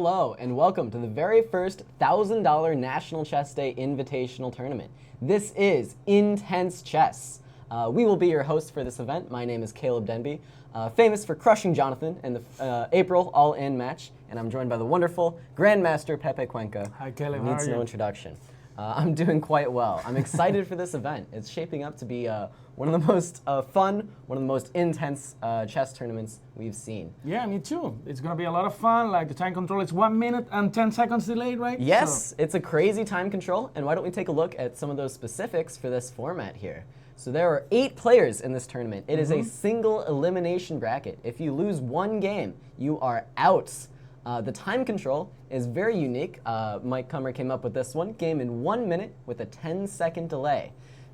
Hello, and welcome to the very first $1,000 National Chess Day Invitational Tournament. This is Intense Chess. We will be your hosts for this event. My name is Caleb Denby, famous for crushing Jonathan in the April All-In match, and I'm joined by the wonderful Grandmaster Pepe Cuenca. Hi, Caleb. Needs How are no you? introduction. I'm doing quite well. I'm excited for this event. It's shaping up to be one of the most fun, one of the most intense chess tournaments we've seen. Yeah, me too. It's going to be a lot of fun. Like the time control, it's 1 minute and 10 seconds delayed, right? Yes, it's a crazy time control. And why don't we take a look at some of those specifics for this format here. So there are 8 players in this tournament. It is a single elimination bracket. If you lose one game, you are out. The time control is very unique. Mike Kummer came up with this one. Game in 1 minute with a 10-second delay.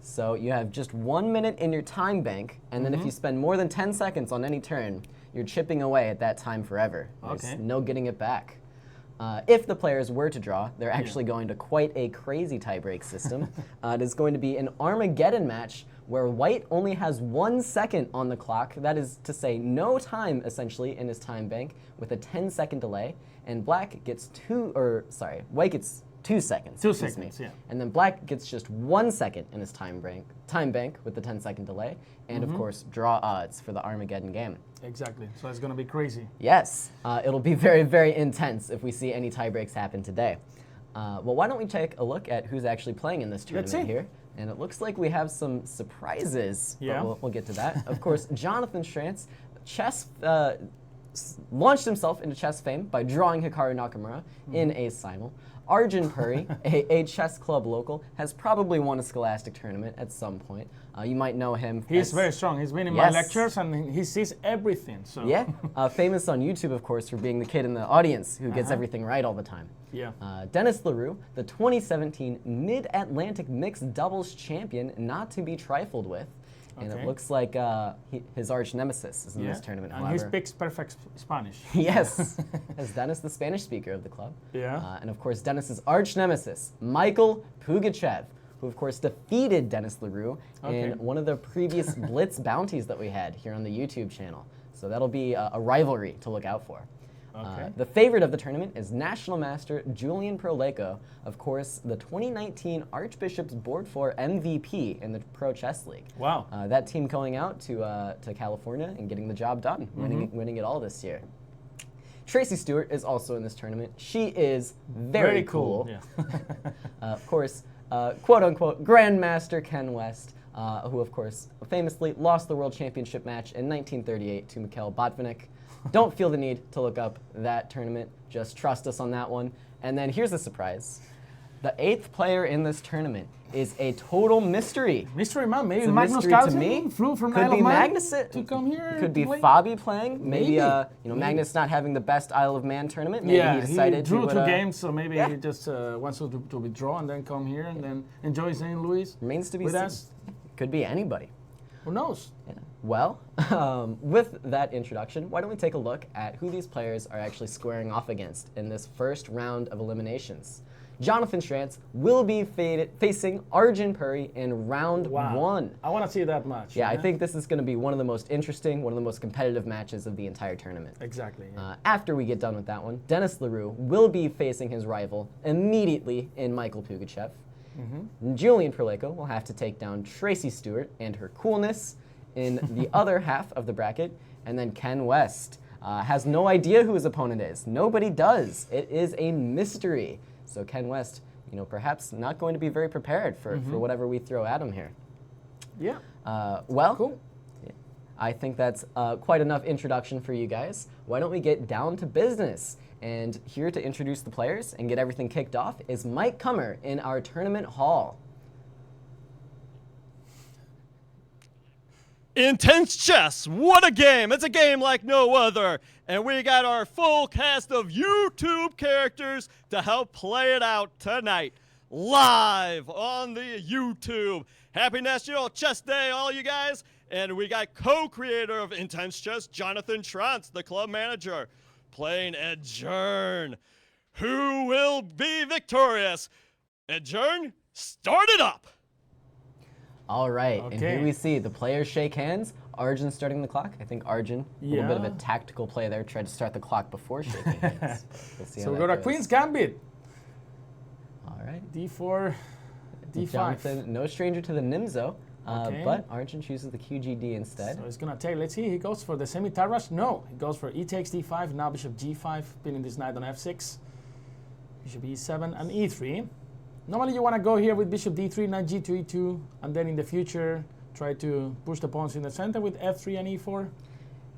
So you have just 1 minute in your time bank, and then if you spend more than 10 seconds on any turn, you're chipping away at that time forever. There's no getting it back. If the players were to draw, they're actually going to quite a crazy tiebreak system. It is going to be an Armageddon match where White only has 1 second on the clock. That is to say, no time essentially in his time bank with a 10-second delay, and White gets 2 seconds. 2 seconds, yeah. And then Black gets just 1 second in his time bank with the 10-second delay, and of course draw odds for the Armageddon game. Exactly. So it's going to be crazy. Yes, it'll be very, very intense if we see any tie breaks happen today. Well, why don't we take a look at who's actually playing in this tournament here? And it looks like we have some surprises. Yeah. But we'll get to that. Of course, Jonathan Schrantz, launched himself into chess fame by drawing Hikaru Nakamura in a simul. Arjun Puri, a chess club local, has probably won a Scholastic tournament at some point. You might know him. He's very strong. He's been in my lectures and he sees everything. So. Yeah, famous on YouTube, of course, for being the kid in the audience who gets everything right all the time. Yeah. Dennis LaRue, the 2017 Mid-Atlantic Mixed Doubles Champion, not to be trifled with. And it looks like his arch nemesis is in this tournament. And he speaks perfect Spanish. Yes, as Dennis, the Spanish speaker of the club. Yeah. And of course, Dennis's arch nemesis, Michael Pugachev, who of course defeated Dennis LaRue in one of the previous Blitz bounties that we had here on the YouTube channel. So that'll be a rivalry to look out for. The favorite of the tournament is National Master Julian Proleiko, of course, the 2019 Archbishop's Board 4 MVP in the Pro Chess League. Wow. That team going out to California and getting the job done, winning it all this year. Tracee Stewart is also in this tournament. She is very cool. Yeah. Of course, quote-unquote Grandmaster Ken West, who of course famously lost the World Championship match in 1938 to Mikhail Botvinnik. Don't feel the need to look up that tournament. Just trust us on that one. And then here's the surprise. The 8th player in this tournament is a total mystery. Mystery man, maybe It's a Magnus mystery Carlsen to me. flew from Could Isle be of Man Magnus to come here. Could be to play. Fabi playing. Maybe Maybe. Magnus not having the best Isle of Man tournament. Maybe he decided he drew to 2 games, so maybe he just wants to withdraw and then come here and then enjoy St. Louis Remains to be with seen. us. Could be anybody. Who knows? Yeah. Well, with that introduction, why don't we take a look at who these players are actually squaring off against in this first round of eliminations. Jonathan Schrantz will be facing Arjun Puri in round 1. I want to see that match. Yeah, I think this is going to be one of the most interesting, one of the most competitive matches of the entire tournament. Exactly. Yeah. After we get done with that one, Dennis LaRue will be facing his rival immediately in Michael Pugachev. Julian Proleiko will have to take down Tracee Stewart and her coolness in the other half of the bracket. And then Ken West has no idea who his opponent is. Nobody does. It is a mystery. So Ken West, perhaps not going to be very prepared for whatever we throw at him here. Yeah. Well, cool. I think that's quite enough introduction for you guys. Why don't we get down to business? And here to introduce the players and get everything kicked off is Mike Kummer in our tournament hall. Intense chess, what a game! It's a game like no other. And we got our full cast of YouTube characters to help play it out tonight. Live on the YouTube. Happy National Chess Day, all you guys. And we got co-creator of Intense Chess, Jonathan Schrantz, the club manager, playing Arjun. Who will be victorious? Arjun, start it up! All right, and here we see the players shake hands. Arjun starting the clock. I think Arjun, a little bit of a tactical play there, tried to start the clock before shaking hands. We'll see So how we that got a goes. Queen's Gambit. All right. D4, D5. Jonathan, no stranger to the Nimzo, Okay. but Arjun chooses the QGD instead. So he's gonna take, let's see, he goes for the semi-tie rush. No, he goes for E takes D5, now Bishop G5, pinning this knight on F6. Bishop E7 and E3. Normally you wanna go here with Bishop D3, Knight G2, E2, and then in the future, try to push the pawns in the center with F3 and E4.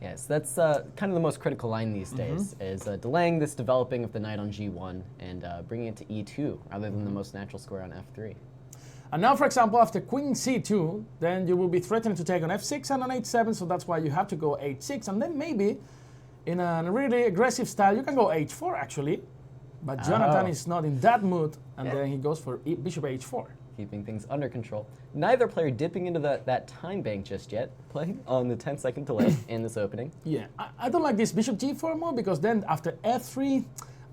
Yes, that's kind of the most critical line these days, is delaying this developing of the knight on G1 and bringing it to E2 rather than the most natural square on F3. And now, for example, after Queen C2, then you will be threatening to take on F6 and on H7, so that's why you have to go H6, and then maybe in a really aggressive style, you can go H4 actually, but Jonathan is not in that mood, and then he goes for Bishop H4. Keeping things under control. Neither player dipping into that time bank just yet, playing on the 10-second delay in this opening. Yeah, I don't like this Bishop G4 move because then after F3,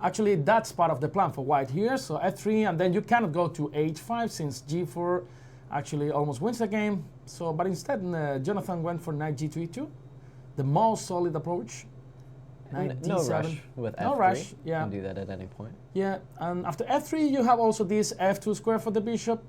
actually that's part of the plan for white here. So F3 and then you cannot go to H5 since G4 actually almost wins the game. So, but instead Jonathan went for Knight G2, E2, the most solid approach. Knight No D7. rush with F3. No rush, yeah. You can do that at any point. Yeah, and after F3 you have also this F2 square for the bishop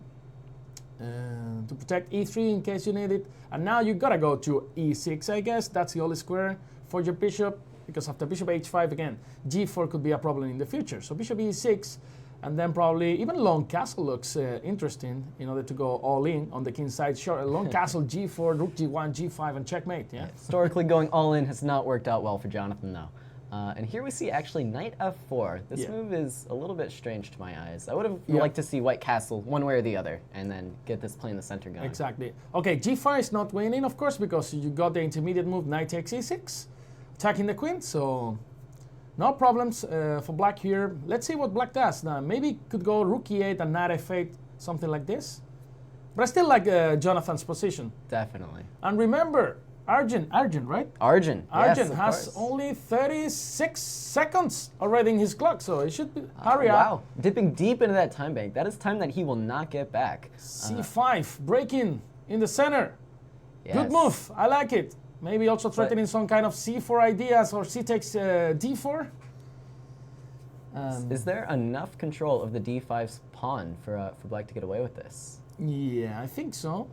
to protect E3 in case you need it. And now you gotta go to E6, I guess. That's the only square for your bishop, because after Bishop H5 again, G4 could be a problem in the future. So Bishop E6, and then probably even long castle looks interesting in order to go all in on the king side. Sure, a long castle G4, Rook G1, G5, and checkmate. Yeah. Historically, going all in has not worked out well for Jonathan, though. And here we see actually Knight F4. This move is a little bit strange to my eyes. I would have liked to see white castle one way or the other, and then get this play in the center going. Exactly. Okay, G5 is not winning, of course, because you got the intermediate move Knight takes E6, attacking the queen. So no problems for black here. Let's see what black does now. Maybe could go Rook E8 and Knight F8, something like this. But I still like Jonathan's position. Definitely. And remember, Arjun, right? Arjun. Arjun yes, of has course. only 36 seconds already in his clock, so he should hurry up. Wow, dipping deep into that time bank. That is time that he will not get back. C5, breaking in the center. Yes. Good move, I like it. Maybe also threatening some kind of C4 ideas, or C takes D4. Is there enough control of the D5's pawn for black to get away with this? Yeah, I think so.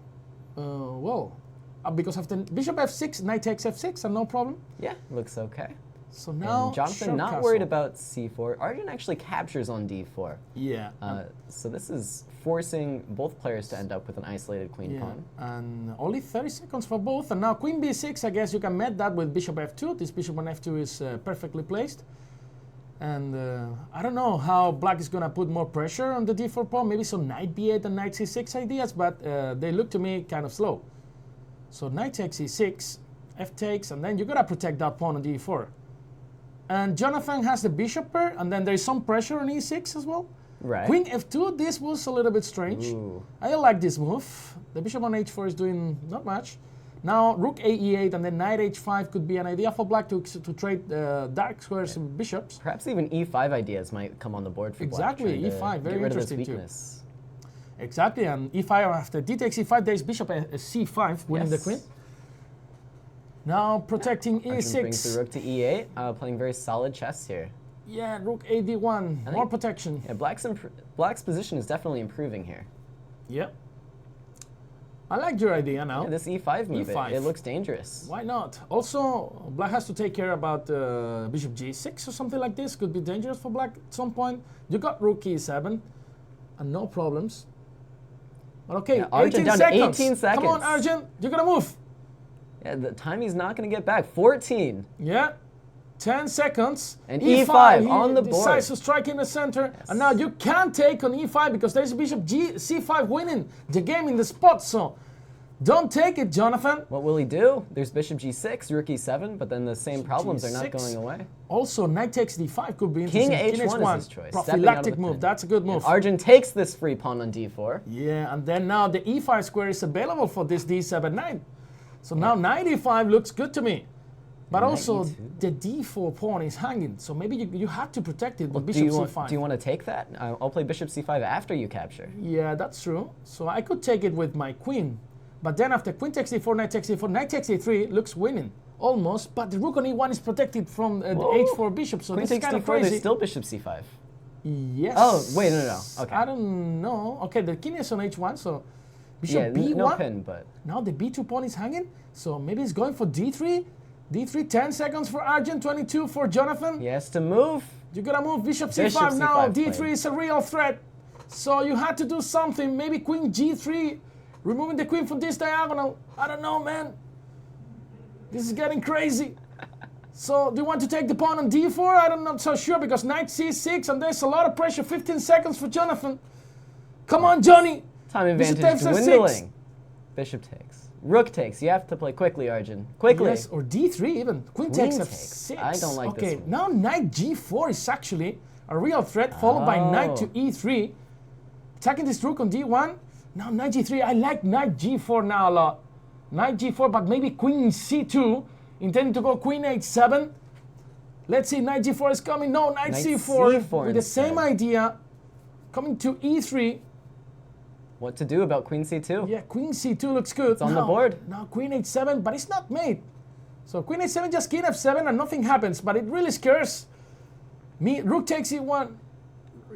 Because after Bishop F6, Knight takes F6, and no problem. Yeah, looks okay. So now And Jonathan short not castle. worried about C4. Arjun actually captures on D4. Yeah. So this is forcing both players to end up with an isolated queen pawn. And only 30 seconds for both. And now Queen B6, I guess you can met that with Bishop F2. This Bishop on F2 is perfectly placed. And I don't know how black is going to put more pressure on the D4 pawn. Maybe some Knight B8 and Knight C6 ideas, but they look to me kind of slow. So Knight takes E6, F takes, and then you got to protect that pawn on D4. And Jonathan has the bishop pair, and then there's some pressure on E6 as well. Right. Queen F2, this was a little bit strange. Ooh. I like this move. The bishop on H4 is doing not much. Now Rook E8 and then Knight H5 could be an idea for black to trade dark squares and bishops. Perhaps even E5 ideas might come on the board for black. Exactly, trying to E5, very get rid of this interesting too. weakness. Exactly, and E5 after D takes E5, there's bishop C5 winning the queen. Now protecting Arjun brings the E6. rook to E8, playing very solid chess here. Yeah, Rook AD1, more protection. Yeah, black's position is definitely improving here. Yep. I like your idea now. Yeah, this E5 move, E5. it looks dangerous. Why not? Also, black has to take care about bishop G6 or something like this. Could be dangerous for black at some point. You got Rook E7, and no problems. But okay, Yeah, Arjun 18 down seconds. to 18 seconds. Come on, Arjun, you gotta move. Yeah, the time he's not going to get back. 14. Yeah, 10 seconds. And E5 on the board. Decides to strike in the center. And now you can't take on E5 because there's bishop C5 winning the game in the spot. So don't take it, Jonathan. What will he do? There's bishop G6, rook E7, but then the same problems are not G6. going away. Also, Knight takes D5 could be interesting. King H1 is his choice. stepping out of Prophylactic the move. pin. That's a good move. And Arjun takes this free pawn on D4. Yeah, and then now the E5 square is available for this D7 knight. So now Knight E5 looks good to me. But Knight also E2. the D4 pawn is hanging. So maybe you have to protect it with Do bishop you, C5. do you want to take that? I'll play bishop C5 after you capture. Yeah, that's true. So I could take it with my queen. But then after queen takes d4, knight takes d4, knight takes d3, looks winning. Almost, but the rook on e1 is protected from the h4 bishop, so Queen this is takes kind of d4, crazy. there's still bishop c5. Yes. Oh, wait, no. Okay. I don't know. Okay, the king is on h1, so bishop Yeah, b1. no pin, but... Now the b2 pawn is hanging, so maybe he's going for d3. D3, 10 seconds for Arjun, 22 for Jonathan. He has to move. You gotta move bishop Bishop c5 now. C5 D3 played. is a real threat. So you had to do something. Maybe queen g3, removing the queen from this diagonal. I don't know, man. This is getting crazy. So do you want to take the pawn on d4? I'm not so sure because knight c6 and there's a lot of pressure. 15 seconds for Jonathan. Come on, Johnny. Time Bishop advantage takes f6. dwindling. Bishop takes. Rook takes. You have to play quickly, Arjun. Quickly. Yes, or d3 even. Queen takes f6. I don't like this Okay, one. now knight g4 is actually a real threat, followed by knight to e3. Attacking this rook on d1. Now knight g3. I like knight g4 now a lot. Knight g4, but maybe queen c2. Intending to go queen h7. Let's see, knight g4 is coming. No, knight c4 with the same idea. Coming to e3. What to do about queen c2? Yeah, queen c2 looks good. It's on the board. Now queen h7, but it's not made. So queen h7, just king f7 and nothing happens, but it really scares me. Rook takes e1.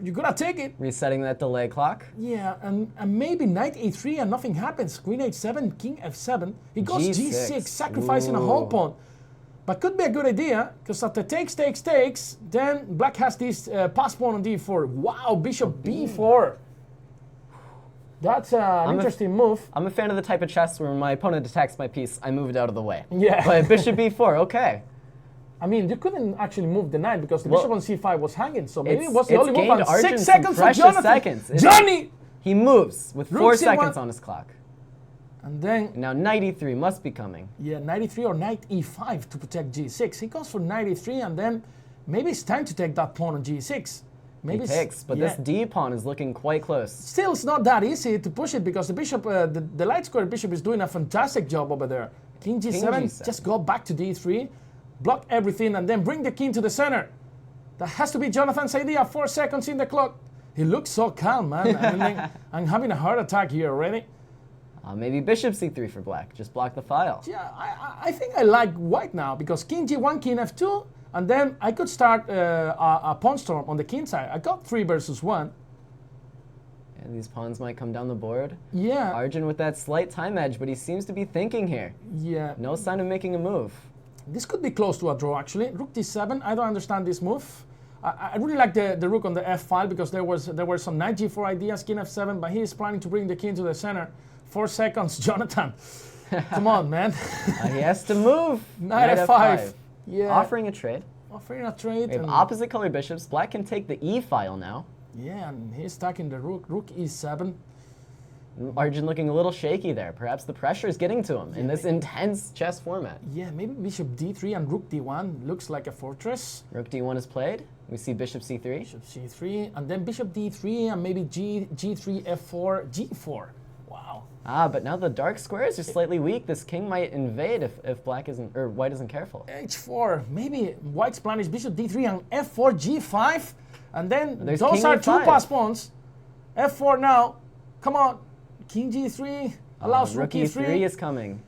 You gotta take it. Resetting that delay clock. Yeah, and maybe knight a3 and nothing happens. Queen h7, king f7. He goes g6, sacrificing a whole pawn. But could be a good idea, because after takes, then black has this pass pawn on d4. Wow, bishop b4. That's an interesting move. I'm a fan of the type of chess where my opponent attacks my piece, I move it out of the way. Yeah. But bishop b4, okay. I mean, you couldn't actually move the knight because the bishop on c5 was hanging, so maybe it was the it's only move. gained And Arjun 6 some seconds for precious Jonathan. seconds. Johnny! He moves with Rook 4 C1. seconds on his clock. And then, Now knight e3 must be coming. yeah, knight e3 or knight e5 to protect g6. He goes for knight e3, and then maybe it's time to take that pawn on g6. Maybe He takes, but this d pawn is looking quite close. Still, it's not that easy to push it because the bishop, the light square bishop is doing a fantastic job over there. King g7, just go back to d3, block everything, and then bring the king to the center. That has to be Jonathan's idea. 4 seconds in the clock. He looks so calm, man. I mean, I'm having a heart attack here already. Maybe bishop c3 for black. Just block the file. Yeah, I think I like white now because king g1, king f2, and then I could start a pawn storm on the king side. I got 3 versus 1. And these pawns might come down the board. Yeah. Arjun with that slight time edge, but he seems to be thinking here. Yeah. No sign of making a move. This could be close to a draw, actually. Rook d7, I don't understand this move. I really like the rook on the f file because there were some knight g4 ideas, king f7, but he is planning to bring the king to the center. 4 seconds, Jonathan. Come on, man. He has to move. Knight f5. Yeah. Offering a trade. Offering a trade. We have opposite color bishops. Black can take the e file now. Yeah, and he's attacking the rook. Rook e7. Arjun looking a little shaky there. Perhaps the pressure is getting to him in this intense chess format. Yeah, maybe bishop d3 and rook d1 looks like a fortress. Rook d1 is played. We see bishop c3. Bishop c3, and then bishop d3, and maybe g3, f4, g4. Wow. But now the dark squares are slightly weak. This king might invade if black isn't, or white isn't careful. h4. Maybe white's plan is bishop d3 and f4, g5, and then There's those king are e5. 2 pass pawns. f4 now. Come on. King g3 allows rook e3. is coming.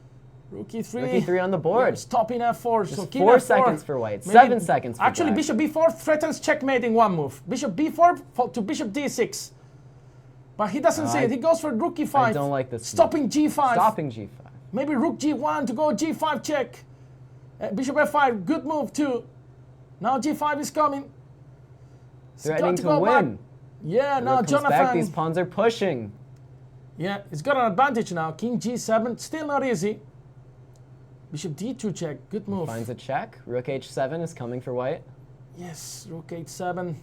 Rook e3. Rook e3 on the board. Yeah, stopping f4. So Just king 4 f4. seconds for white. Maybe 7 seconds for actually, black. bishop b4 threatens checkmate in one move. Bishop b4 to bishop d6. But he doesn't see it. He goes for rook e5. I don't like this. Stopping g5. Stopping g5. Maybe rook g1 to go g5 check. Bishop f5, good move too. Now g5 is coming. Threatening to to go win. back. Yeah, now Rook comes Jonathan. back. These pawns are pushing. Yeah, it's got an advantage now. King g7, still not easy. Bishop d2 check, good move. Finds a check. Rook h7 is coming for white. Yes, rook h7.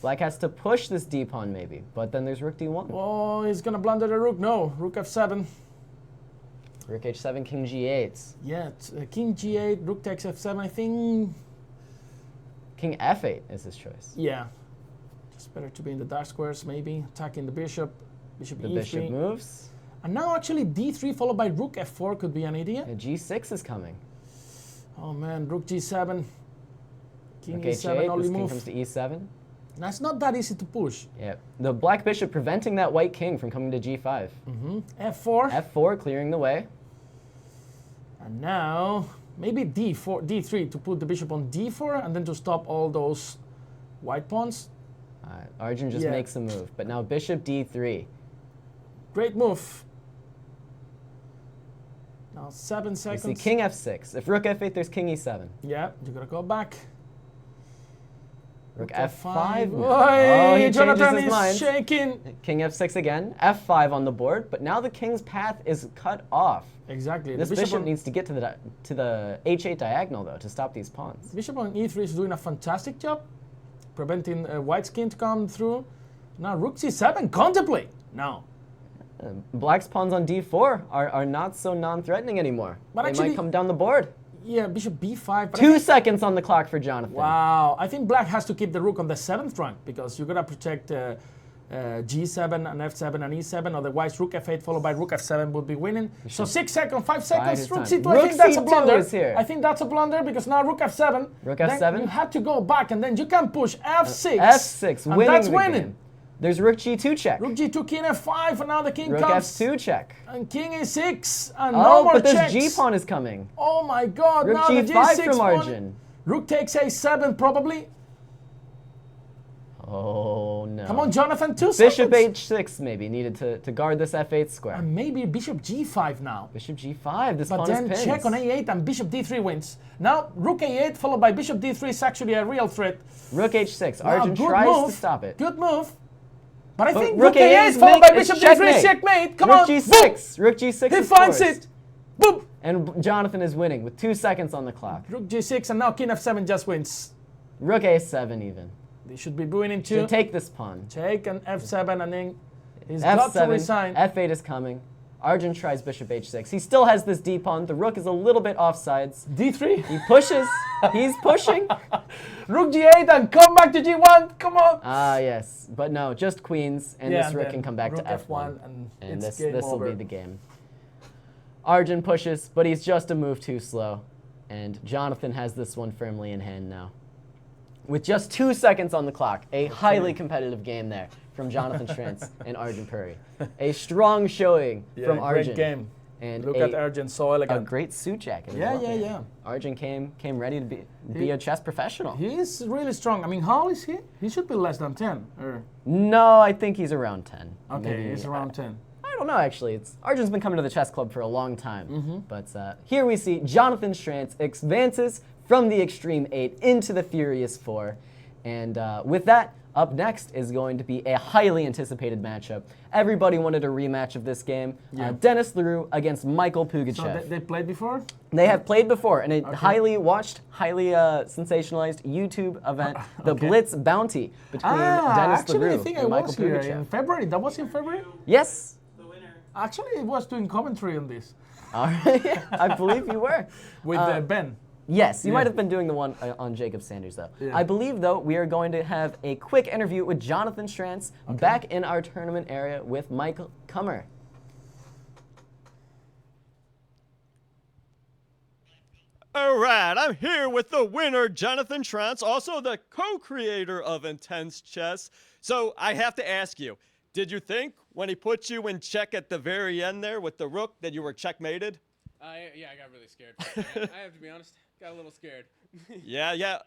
Black has to push this d pawn maybe, but then there's rook d1. Oh, he's gonna blunder the rook. No, rook f7. Rook h7, king g8. Yeah, king g8, rook takes f7. I think. King f8 is his choice. Yeah, just better to be in the dark squares. Maybe attacking the bishop. Bishop The e3. bishop moves. And now actually d3 followed by rook f4 could be an idea. Yeah, g6 is coming. Oh man, rook g7. King Rook e7 h8. only This king move. comes to e7. Now, it's not that easy to push. Yeah, the black bishop preventing that white king from coming to g5. F4. F4 clearing the way. And now, maybe D4, D3 to put the bishop on D4 and then to stop all those white pawns. Arjun just makes a move, but now bishop D3. Great move. Now 7 You seconds. see king F6. If rook F8, there's king E7. Yeah, you gotta go back. Rook F5. Oi, Oh, he Jonathan changes his is mind. shaking. King F6 again. F5 on the board, but now the king's path is cut off. Exactly. This the bishop needs to get to the H8 diagonal, though, to stop these pawns. Bishop on E3 is doing a fantastic job, preventing white's king to come through. Now rook C7, contemplate. Now. Black's pawns on D4 are not so non-threatening anymore. But they actually- might come down the board. Yeah, bishop B5. But 2 seconds on the clock for Jonathan. Wow, I think black has to keep the rook on the 7th rank because you gotta protect G7 and F7 and E7. Otherwise, rook F8 followed by rook F7 would be winning. So 6 seconds, 5 seconds. his Rook time. C2. I Rook think that's a C2 blunder. is here. I think that's a blunder because now rook F7. Rook then F7? You have to go back and then you can push F6. F6, and winning that's the winning. game. There's rook G2 check. Rook G2, king F5, and now the king Rook comes. F2 check. And king E6, and Oh, no more but this checks. G pawn is coming. Oh my God! Rook now G5 the G6 from pawn. Arjun. Rook takes A7 probably. Oh no. Come on, Jonathan, 2 Bishop seconds. H6 maybe needed to guard this F8 square. And maybe bishop G5 now. Bishop G5. This But pawn then is pinned. check on A8 and bishop D3 wins. Now rook A8 followed by bishop D3 is actually a real threat. Rook H6. Wow, Arjun good tries move. to stop it. Good move. But I But think rook rook A8 is followed by it's bishop D3 is checkmate. checkmate. Come Rook on. G6. Rook G6 Boom. He is finds forced. it. Boom. And Jonathan is winning with 2 seconds on the clock. Rook G6 and now king F7 just wins. Rook A7 even. They should be winning too. Should take this pawn. Take an F7 and then he's got to F7. resign. F8 is coming. Arjun tries bishop H6. He still has this D pawn. The rook is a little bit offsides. D3. He pushes. He's pushing. Rook G8 and come back to G1. Come on. Ah, yes. But no, just queens, and Yeah, this rook then can come back rook to F1. and And it's this game will over. be the game. Arjun pushes, but he's just a move too slow. And Jonathan has this one firmly in hand now. With just 2 seconds on the clock, a highly competitive game there from Jonathan Schrantz and Arjun Puri. A strong showing from Arjun. Great game. And Look at Arjun, so a elegant. great suit jacket. as Yeah, well. yeah, yeah. Arjun came ready to be a chess professional. He's really strong. I mean, how old is he? He should be less than 10. Or No, I think he's around 10. okay, Maybe, he's around 10. I don't know, actually. Arjun's been coming to the chess club for a long time. But here we see Jonathan Schrantz advances from the extreme 8 into the furious 4. And with that, up next is going to be a highly anticipated matchup. Everybody wanted a rematch of this game. Yeah. Dennis LaRue against Michael Pugachev. So they played before? They have played before in a highly watched, highly sensationalized YouTube event, the Blitz Bounty, between Dennis actually, LaRue I think I and Michael was here Pugachev. in February. That was in February? Yes. Actually, I was doing commentary on this All right. I believe you were. with Ben. Yes, you Yeah. might have been doing the one on Jacob Sanders, though. Yeah. I believe, though, we are going to have a quick interview with Jonathan Schrantz back in our tournament area with Mike Kummer. All right, I'm here with the winner, Jonathan Schrantz, also the co-creator of Intense Chess. So I have to ask you, did you think when he put you in check at the very end there with the rook that you were checkmated? Yeah, I got really scared. I have to be honest, got a little scared. Yeah.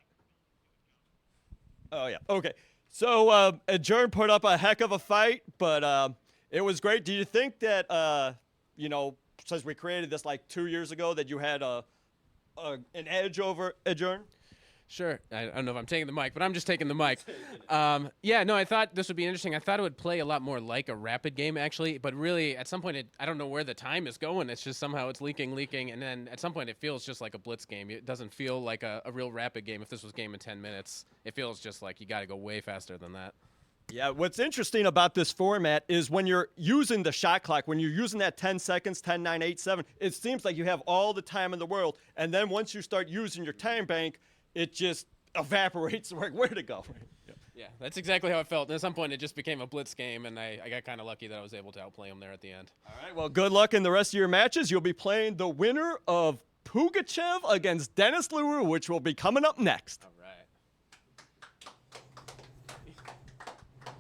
Oh, yeah. Okay. So Arjun put up a heck of a fight, but it was great. Do you think that, since we created this like 2 years ago, that you had an edge over Arjun? Sure. I don't know if I'm taking the mic, but I'm just taking the mic. Yeah, no, I thought this would be interesting. I thought it would play a lot more like a rapid game, actually. But really, at some point, I don't know where the time is going. It's just somehow it's leaking. And then at some point, it feels just like a blitz game. It doesn't feel like a real rapid game. If this was game in 10 minutes, it feels just like you got to go way faster than that. Yeah, what's interesting about this format is when you're using the shot clock, when you're using that 10 seconds, 10, 9, 8, 7, it seems like you have all the time in the world. And then once you start using your time bank, it just evaporates where to go. Yeah, that's exactly how it felt. And at some point, it just became a blitz game, and I got kind of lucky that I was able to outplay him there at the end. All right, well, good luck in the rest of your matches. You'll be playing the winner of Pugachev against Dennis LaRue, which will be coming up next. All right.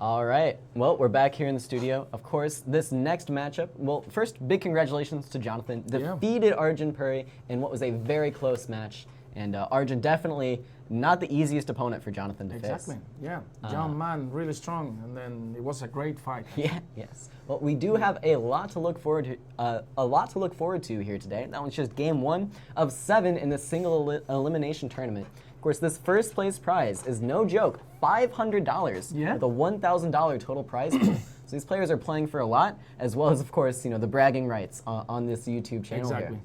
All right. Well, we're back here in the studio. Of course, this next matchup, well, first, big congratulations to Jonathan. Defeated Arjun Puri in what was a very close match. And Arjun definitely not the easiest opponent for Jonathan to face. Exactly, yeah. Young man, really strong, and then it was a great fight. Yeah, yes. Well, we do have a lot to look forward to, here today. That was just game 1 of 7 in the single elimination tournament. Of course, this first place prize is no joke, $500 with a $1,000 total prize pool. So these players are playing for a lot, as well as, of course, the bragging rights on this YouTube channel here.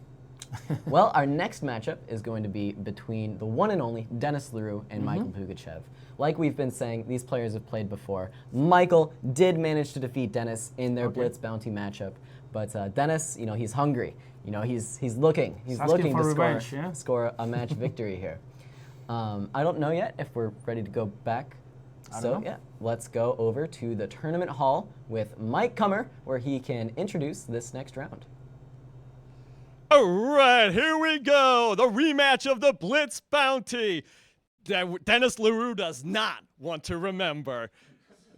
Well, our next matchup is going to be between the one and only Dennis LaRue and Michael Pugachev. Like we've been saying, these players have played before. Michael did manage to defeat Dennis in their Blitz Bounty matchup, but Dennis, he's hungry. He's looking to score a match victory here. I don't know yet if we're ready to go back. So yeah, let's go over to the tournament hall with Mike Kummer, where he can introduce this next round. All right, here we go. The rematch of the Blitz Bounty. Dennis LaRue does not want to remember.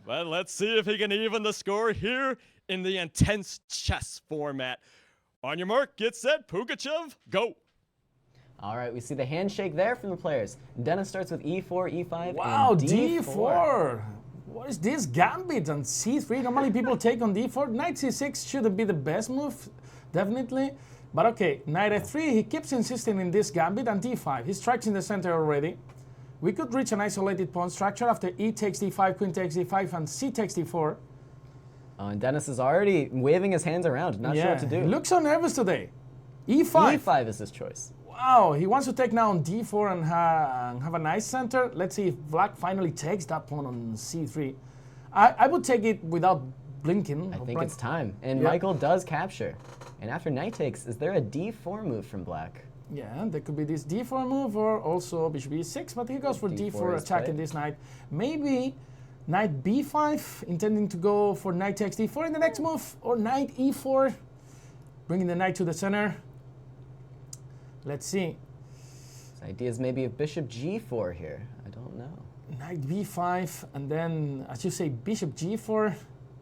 But let's see if he can even the score here in the intense chess format. On your mark, get set, Pugachev, go. All right, we see the handshake there from the players. Dennis starts with E4, E5, wow, and D4. D4. What is this gambit on C3? Normally people take on D4. Knight C6 shouldn't be the best move, definitely. But okay, Knight F3, he keeps insisting in this gambit, and D5. He strikes in the center already. We could reach an isolated pawn structure after E takes D5, Queen takes D5, and C takes D4. And Dennis is already waving his hands around, not sure what to do. He looks so nervous today. E5. E5 is his choice. Wow, he wants to take now on D4 and have a nice center. Let's see if Black finally takes that pawn on C3. I would take it without blinking. I think it's time. And Michael does capture. And after knight takes, is there a D4 move from Black? Yeah, there could be this D4 move or also bishop E6, but he goes for D4 attacking this knight. Maybe knight B5, intending to go for knight takes D4 in the next move, or knight E4, bringing the knight to the center. Let's see. His idea is maybe a bishop G4 here. I don't know. Knight B5, and then, as you say, bishop G4.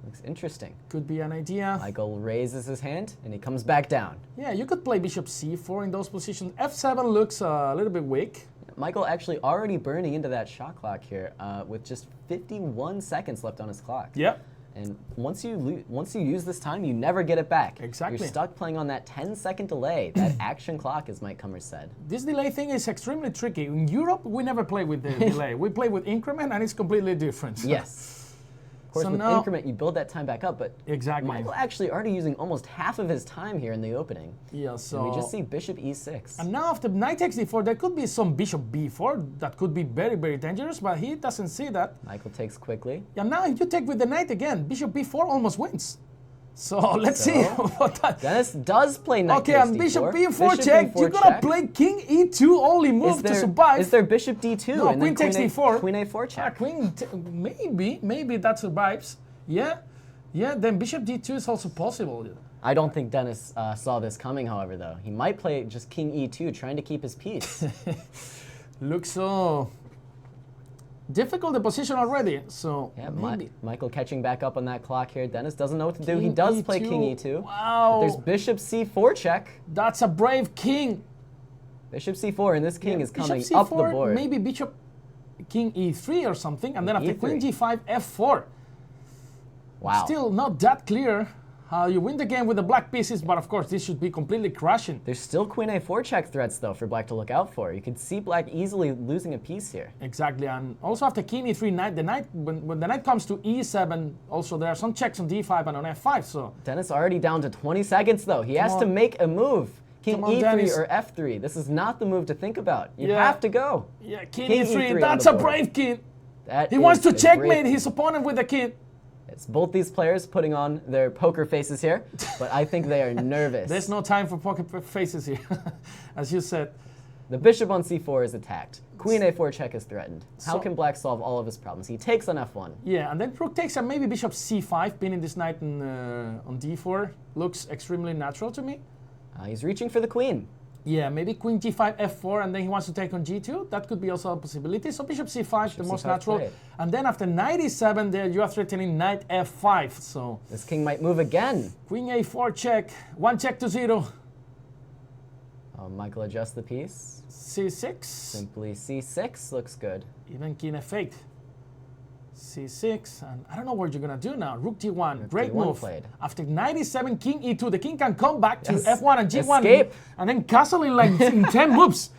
Looks interesting. Could be an idea. Michael raises his hand, and he comes back down. Yeah, you could play bishop C4 in those positions. F7 looks a little bit weak. Michael actually already burning into that shot clock here with just 51 seconds left on his clock. Yep. And once you use this time, you never get it back. Exactly. You're stuck playing on that 10-second delay, that action clock, as Mike Kummer said. This delay thing is extremely tricky. In Europe, we never play with the delay. We play with increment, and it's completely different. So. Yes. Of course, with increment, you build that time back up, but Michael actually already using almost half of his time here in the opening. Yeah, so... And we just see bishop E6. And now after knight takes D4, there could be some bishop B4 that could be very, very dangerous, but he doesn't see that. Michael takes quickly. Yeah, now if you take with the knight again, bishop B4 almost wins. So let's see what that... Dennis does play knight takes and D4. bishop B4 check. You gotta play king E2 only move to survive. Is there bishop D2? No, and queen takes D4. Queen A4 check. Maybe that survives. Yeah, then bishop D2 is also possible. I don't think Dennis saw this coming, however, though. He might play just king E2, trying to keep his peace. Looks so difficult the position already, so yeah, maybe. Michael catching back up on that clock here. Dennis doesn't know what to do. He does play king E2. Wow. But there's bishop C4 check. That's a brave king. Bishop C4, and this king is coming up the board. Maybe bishop king E3 or something, and then after queen G5, F4. Wow. Still not that clear how you win the game with the black pieces, but of course this should be completely crushing. There's still queen A4 check threats, though, for Black to look out for. You could see Black easily losing a piece here. Exactly, and also after king E3, when the knight comes to E7, also there are some checks on D5 and on F5, so... Dennis already down to 20 seconds, though. He has to make a move. King E3 Dennis. Or F3. This is not the move to think about. You have to go. Yeah, king E3, that's a brave king. He wants to checkmate his opponent with the king. It's both these players putting on their poker faces here, but I think they are nervous. There's no time for poker faces here, as you said. The bishop on C4 is attacked. Queen A4 check is threatened. How can Black solve all of his problems? He takes on F1. Yeah, and then rook takes and maybe bishop C5, pinning this knight on D4. Looks extremely natural to me. He's reaching for the queen. Yeah, maybe queen g5, f4, and then he wants to take on g2. That could be also a possibility. So bishop c5, the most C5 natural. played. And then after knight e7, there you are threatening knight f5. So This king might move again. queen a4 check, 1 check to 0. Michael adjusts the piece. c6, Simply c6 looks good. even king f8. c6, and I don't know what you're gonna do now. Rook g1, great D1 move. played. After knight e7, king e2, the king can come back to Yes. f1 and g1, Escape. and then castle in like in 10 moves.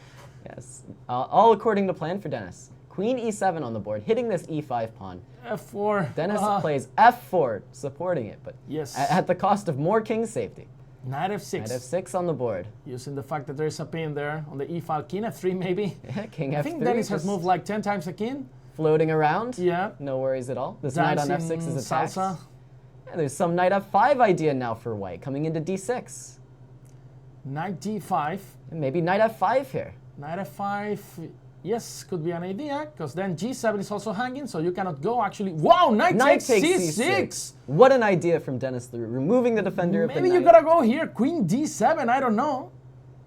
Yes, all according to plan for Dennis. Queen e7 on the board, hitting this e5 pawn. f4. Dennis plays f4, supporting it, but Yes. at the cost of more king safety. Knight f6. Knight f6 on the board. Using the fact that there is a pin there on the e file, king f3 maybe. Yeah, king f3. I think Dennis has just moved like 10 times a king. floating around. Yeah. No worries at all. This knight on Dancing f6 is attacked. salsa. Yeah, there's some knight f5 idea now for white, coming into d6. Knight d5. And maybe knight f5 here. Knight f5. Yes, could be an idea, because then g7 is also hanging, so you cannot go actually. Wow, knight takes c6. What an idea from Dennis LaRue, removing the defender of the Maybe knight. you gotta go here, queen d7, I don't know.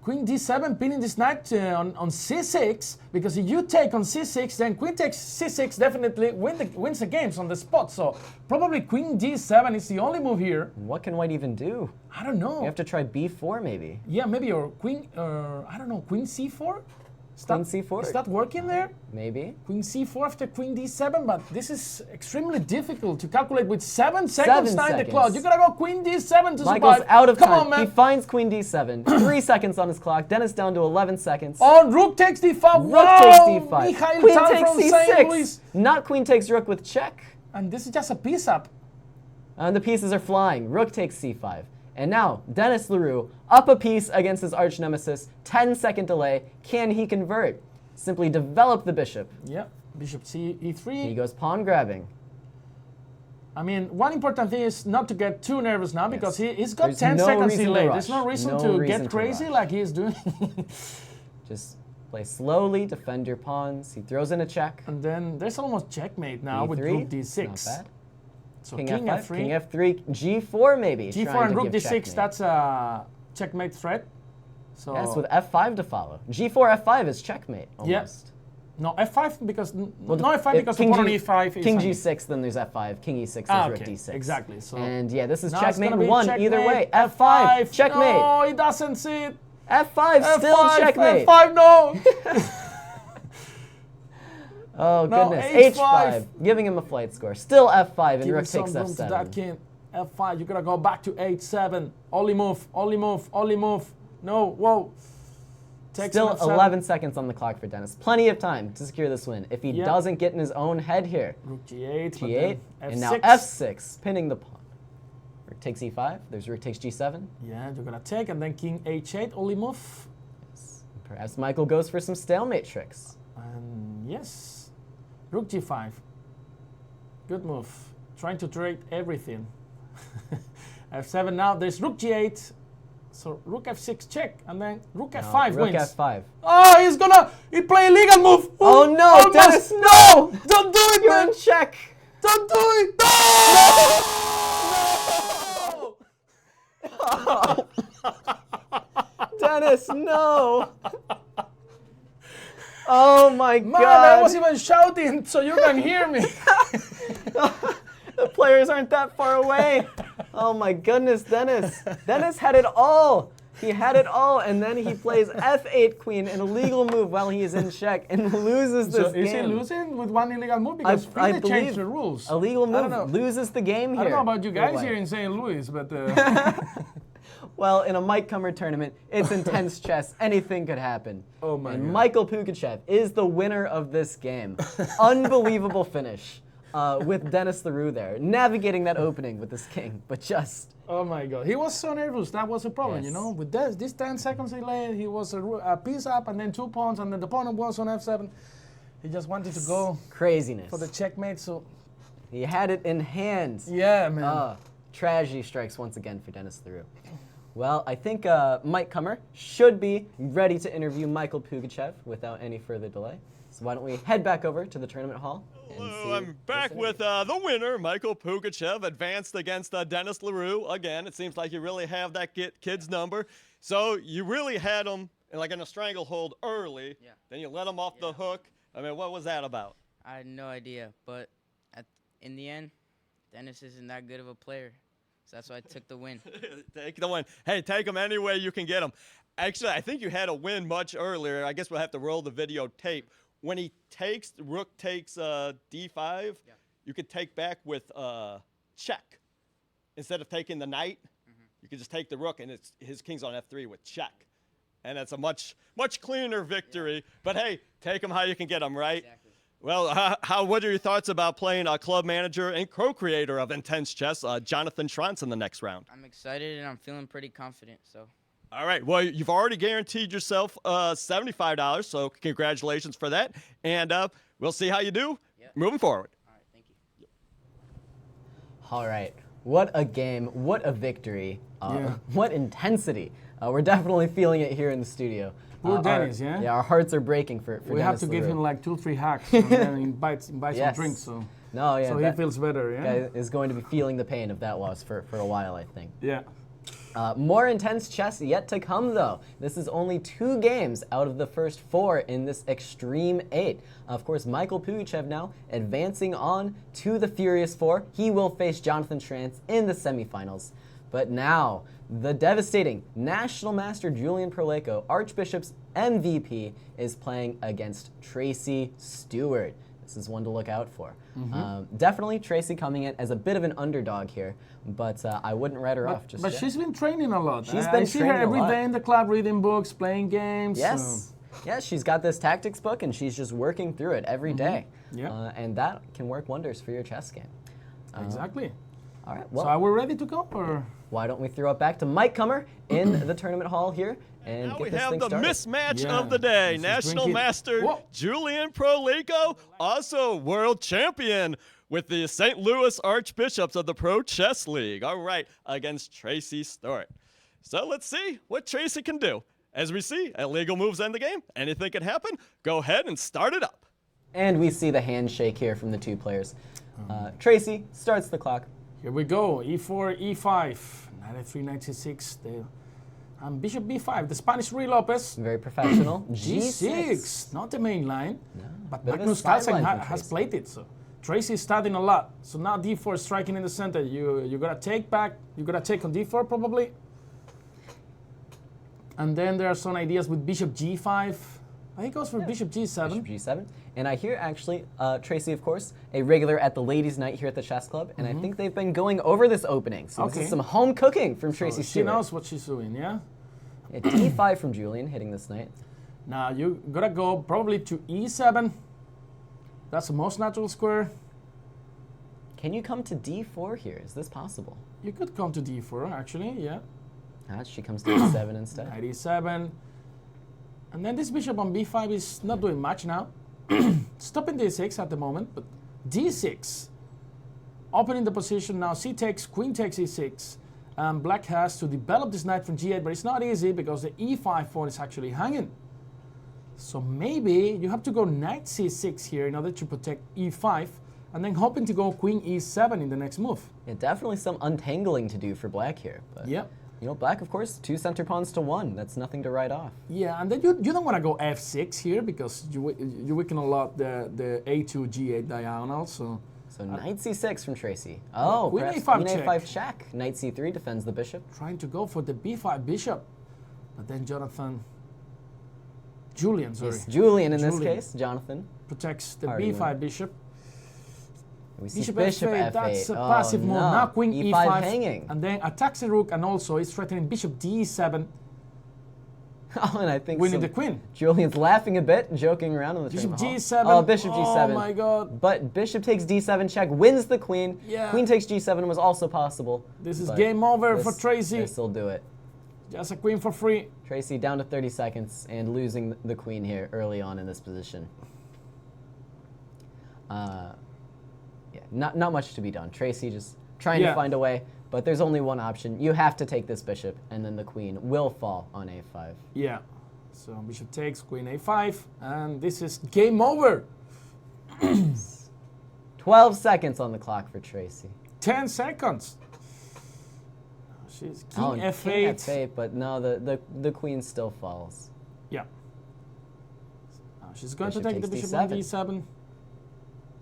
Queen d7, pinning this knight on c6, because if you take on c6, then queen takes c6 definitely wins the games on the spot. So probably queen d7 is the only move here. What can white even do? I don't know. You have to try b4 maybe. Yeah, maybe or queen, I don't know, queen c4? Queen c4? Is that working there? Maybe. Queen c4 after queen d7, but this is extremely difficult to calculate with 7 seconds time the clock. You gotta go queen d7 to Michael's survive. out of Come time. on, man. He finds queen d7. 3 seconds on his clock. Dennis down to 11 seconds. On rook takes d5. Rook Wow! takes d5. Mikhail Queen Tal takes from St. Louis. c6. Not queen takes rook with check. And this is just a piece up. And the pieces are flying. Rook takes c5. And now, Dennis LaRue up a piece against his arch nemesis. 10-second delay. Can he convert? Simply develop the bishop. Yeah, bishop c e3. He goes pawn grabbing. I mean, one important thing is not to get too nervous now, because he's got There's 10 no seconds reason to delay. rush. There's no reason No to reason get to crazy rush. like he's doing. Just play slowly, defend your pawns. He throws in a check. And then there's almost checkmate now with E3, rook d6. Not bad. So King king f5, f3. king f3, g4 maybe. G4 trying and to rook give d6, checkmate. that's a checkmate threat. So Yes, with f5 to follow. g4, f5 is checkmate almost. no, f5 because no Well, f5 if because king pawn on G- e5 is King hanging. g6, then there's f5. King e6, there's rook okay, d6. exactly. So And yeah, this is now it's checkmate gonna be one either way. f5, checkmate. No, he doesn't see it. f5, still F5, checkmate. F5, no. Oh No, goodness, H5. h5, giving him a flight score. Still f5 and Give rook him some takes room to that f7. king. F5, you gotta go back to h7. Only move, only move, only move. No, whoa. Takes Still an F7. 11 seconds on the clock for Dennis. Plenty of time to secure this win. If he Yeah. doesn't get in his own head here. Rook g8, but G8, then and now F6. f6, pinning the pawn. Rook takes e5, there's rook takes g7. Yeah, you're gonna take, and then king h8, only move. Perhaps Michael goes for some stalemate tricks. And yes, rook g5. Good move. Trying to trade everything. f7 now, there's rook g8. So rook f6 check, and then rook f5 rook wins. f5. Oh, he play illegal move. Oh Ooh, no, almost. Dennis, no! Don't do it, You're man! in check! Don't do it! No! Dennis, no! Oh my Man, I god! was even shouting so you can hear me. The players aren't that far away. Oh my goodness, Dennis. Dennis had it all. He had it all, and then he plays f8 queen, an illegal move while he is in check, and loses this So is he game. losing with one illegal move? Because I they believe changed the rules. Illegal I don't move know. loses the game here. I don't know about you for guys white. here in St. Louis, but Well, in a Mike Kummer tournament, it's intense chess. Anything could happen. Oh my And God. Michael Pugachev is the winner of this game. Unbelievable finish with Dennis LaRue there, navigating that opening with this king, but just... oh my God, he was so nervous. That was a problem, you Yes. know. With this 10 seconds delay, he was a piece up and then 2 pawns, and then the pawn was on f7. He just wanted to go Craziness. for the checkmate. So He had it in hand. yeah, man. Tragedy strikes once again for Dennis LaRue. Well, I think Mike Kummer should be ready to interview Michael Pugachev without any further delay. So why don't we head back over to the tournament hall? and see Hello, I'm back this with the winner, Michael Pugachev, advanced against Dennis LaRue. Again, it seems like you really have that kid's number. So you really had him and like in a stranglehold early. Yeah. Then you let him off the hook. I mean, what was that about? I had no idea, but in the end, Dennis isn't that good of a player, so that's why I took the win. Take the win. Hey, take him any way you can get him. Actually, I think you had a win much earlier. I guess we'll have to roll the videotape. When he takes, rook takes d5, you could take back with check. Instead of taking the knight, you could just take the rook, and his king's on f3 with check. And that's a much cleaner victory. But hey, take him how you can get him, right? Exactly. Well, what are your thoughts about playing club manager and co-creator of Intense Chess, Jonathan Schrantz, in the next round? I'm excited and I'm feeling pretty confident. So. All right. Well, you've already guaranteed yourself $75, so congratulations for that. And we'll see how you do moving forward. All right. Thank you. All right. What a game. What a victory. What intensity. We're definitely feeling it here in the studio. Poor Dennis, yeah? Yeah, our hearts are breaking for We Dennis have to give LaRue. him like 2-3 hacks and then invite some Yes. drinks. So So he feels better, yeah? guy is going to be feeling the pain of that loss for a while, I think. Yeah. More intense chess yet to come, though. This is only 2 games out of the first 4 in this Extreme 8. Of course, Michael Pugachev now advancing on to the Furious 4. He will face Jonathan Schrantz in the semifinals. But now, the devastating National Master Julian Proleiko, Archbishop's MVP, is playing against Tracee Stewart. This is one to look out for. Definitely Tracee coming in as a bit of an underdog here, but I wouldn't write her off just But yet. she's been training a lot. She's I been see her training a every lot. day in the club reading books, playing games. Yes. Yes, she's got this tactics book, and she's just working through it every day. Yeah. And that can work wonders for your chess game. Exactly. All right, So well, are we ready to go? Or? why don't we throw it back to Mike Kummer in the tournament hall here and Now get we this have thing the started. mismatch Yeah, of the day. this is National drinking. Master Whoa. Julian Proleiko, also world champion with the St. Louis Archbishops of the Pro Chess League. All right, against Tracee Stewart. So let's see what Tracee can do. As we see, illegal moves end the game. Anything can happen. Go ahead and start it up. And we see the handshake here from the 2 players. Tracee starts the clock. Here we go. E4, E5, knight f3, knight c6. And bishop b5. The Spanish Rui Lopez. Very professional. G6, not the main line. But bit of a Magnus Carlsen sideline from has Tracee. played it. So Tracee is studying a lot. So now d4 striking in the center. You gotta take back. You gotta take on d4 probably. And then there are some ideas with bishop g5. He goes for bishop g7. Bishop G7. And I hear actually, Tracee, of course, a regular at the Ladies' Night here at the Chess Club, and I think they've been going over this opening. So this Okay. is some home cooking from Tracee So she Stewart. knows what she's doing, yeah? Yeah, D5 from Julian hitting this knight. Now you gotta go probably to e7. That's the most natural square. Can you come to D4 here? Is this possible? You could come to d4 actually, yeah. She comes to E7 instead. Knight e7. And then this bishop on b5 is not doing much now. Stopping d6 at the moment, but d6. Opening the position now, c takes, queen takes e6. Black has to develop this knight from g8, but it's not easy because the e5 pawn is actually hanging. So maybe you have to go knight c6 here in order to protect e5, and then hoping to go queen e7 in the next move. Yeah, definitely some untangling to do for black here. But, Yep. you know, black, of course, 2 center pawns to 1. That's nothing to write off. Yeah, and then you don't want to go f6 here because you weaken a lot the a2 g8 diagonal. So Knight c6 from Tracee. Oh, Queen perhaps a5 queen check. a5 check. Knight c3 defends the bishop. trying to go for the b5 bishop, but then Julian, sorry, Yes, Julian in this Julian. case. Jonathan. protects the Already b5 won. bishop. We see Bishop bishop f8, f8. that's a Oh, passive move. no. Now queen E5 hanging. and then attacks the rook, and also is threatening bishop d7, Oh, and I think winning some- the queen. Julian's laughing a bit, joking around in the Bishop tournament g7. hall. Oh, bishop Oh g7. my god. But bishop takes d7 check, wins the queen. Yeah. Queen takes g7 was also possible. This is but game over for this- Tracee. This will do it. Just a queen for free. Tracee down to 30 seconds and losing the queen here early on in this position. Yeah, not much to be done. Tracee just trying to Yeah. find a way, but there's only one option. You have to take this bishop, and then the queen will fall on a5. Yeah. So bishop takes, queen a5, and this is game over. 12 seconds on the clock for Tracee. 10 seconds. She's king Oh, f8. king f8, but no, the queen still falls. She's going to Bishop take the takes bishop on d7. d7.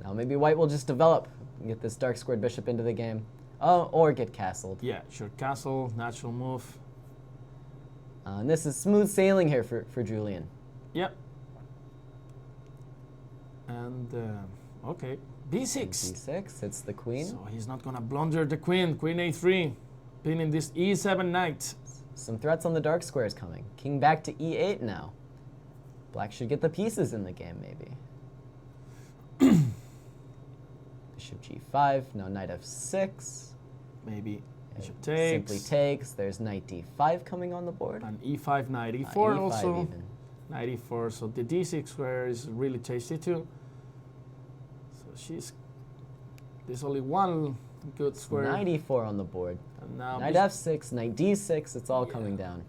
Now maybe white will just develop and get this dark squared bishop into the game. Oh, or get castled. Yeah, sure. Castle, natural move. And this is smooth sailing here for Julian. Yep. And, okay. b6. d6 hits the queen. So he's not going to blunder the queen. Queen a3. Pinning this e7 knight. Some threats on the dark squares coming. King back to e8 now. Black should get the pieces in the game, maybe. Bishop g5, now knight f6. Maybe bishop takes. Simply takes. There's knight d5 coming on the board. And e5, knight e4 E5 also. even. Knight e4, so the d6 square is really tasty too. So there's only one good square. Knight e4 on the board. And now Knight f6, knight d6, it's all coming down.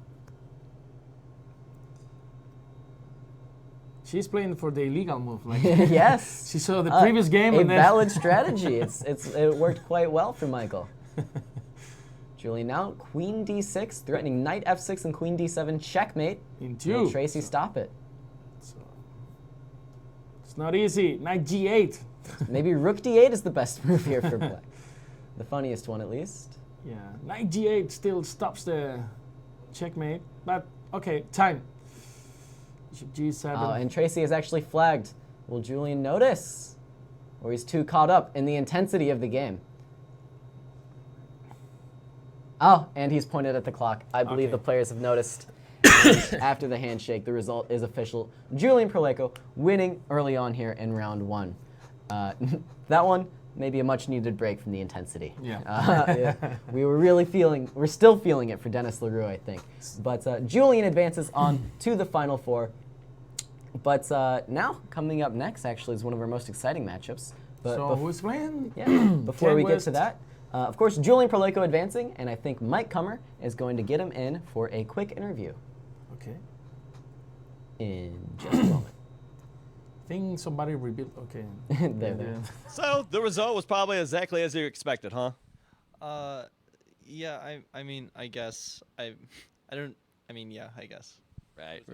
She's playing for the illegal move. Like Yes. she saw the previous game A and then valid strategy. It worked quite well for Michael. Julian now, queen d6, threatening knight f6 and queen d7, checkmate. in Will two. Tracee stop it? So it's not easy. Knight g8. Maybe rook d8 is the best move here for black. The funniest one, at least. Yeah, knight g8 still stops the checkmate. But okay, time. Bishop g7. Oh, and Tracee is actually flagged. Will Julian notice? Or he's too caught up in the intensity of the game? Oh, and he's pointed at the clock. I believe Okay. the players have noticed. And after the handshake, the result is official. Julian Proleiko winning early on here in round one. That one, maybe a much needed break from the intensity. Yeah. Yeah. We were really we're still feeling it for Dennis LaRue, I think. But Julian advances on to the final four. But now, coming up next, actually, is one of our most exciting matchups. But So who's playing? yeah, before Ken we get West. to that, of course, Julian Proleiko advancing, and I think Mike Kummer is going to get him in for a quick interview Okay. in just a moment. I think somebody rebuilt. Okay. There. So the result was probably exactly as you expected, huh? Yeah, I mean, I guess. I mean, yeah, I guess. Right.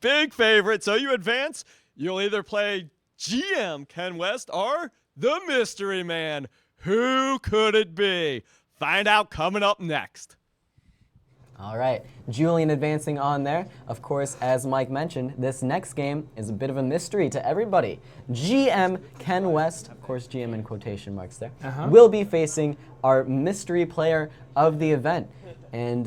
Big favorite. So you advance. You'll either play GM Ken West or the Mystery Man. Who could it be? Find out coming up next. All right, Julian advancing on there. Of course, as Mike mentioned, this next game is a bit of a mystery to everybody. GM Ken West, of course, GM in quotation marks there, will be facing our mystery player of the event. And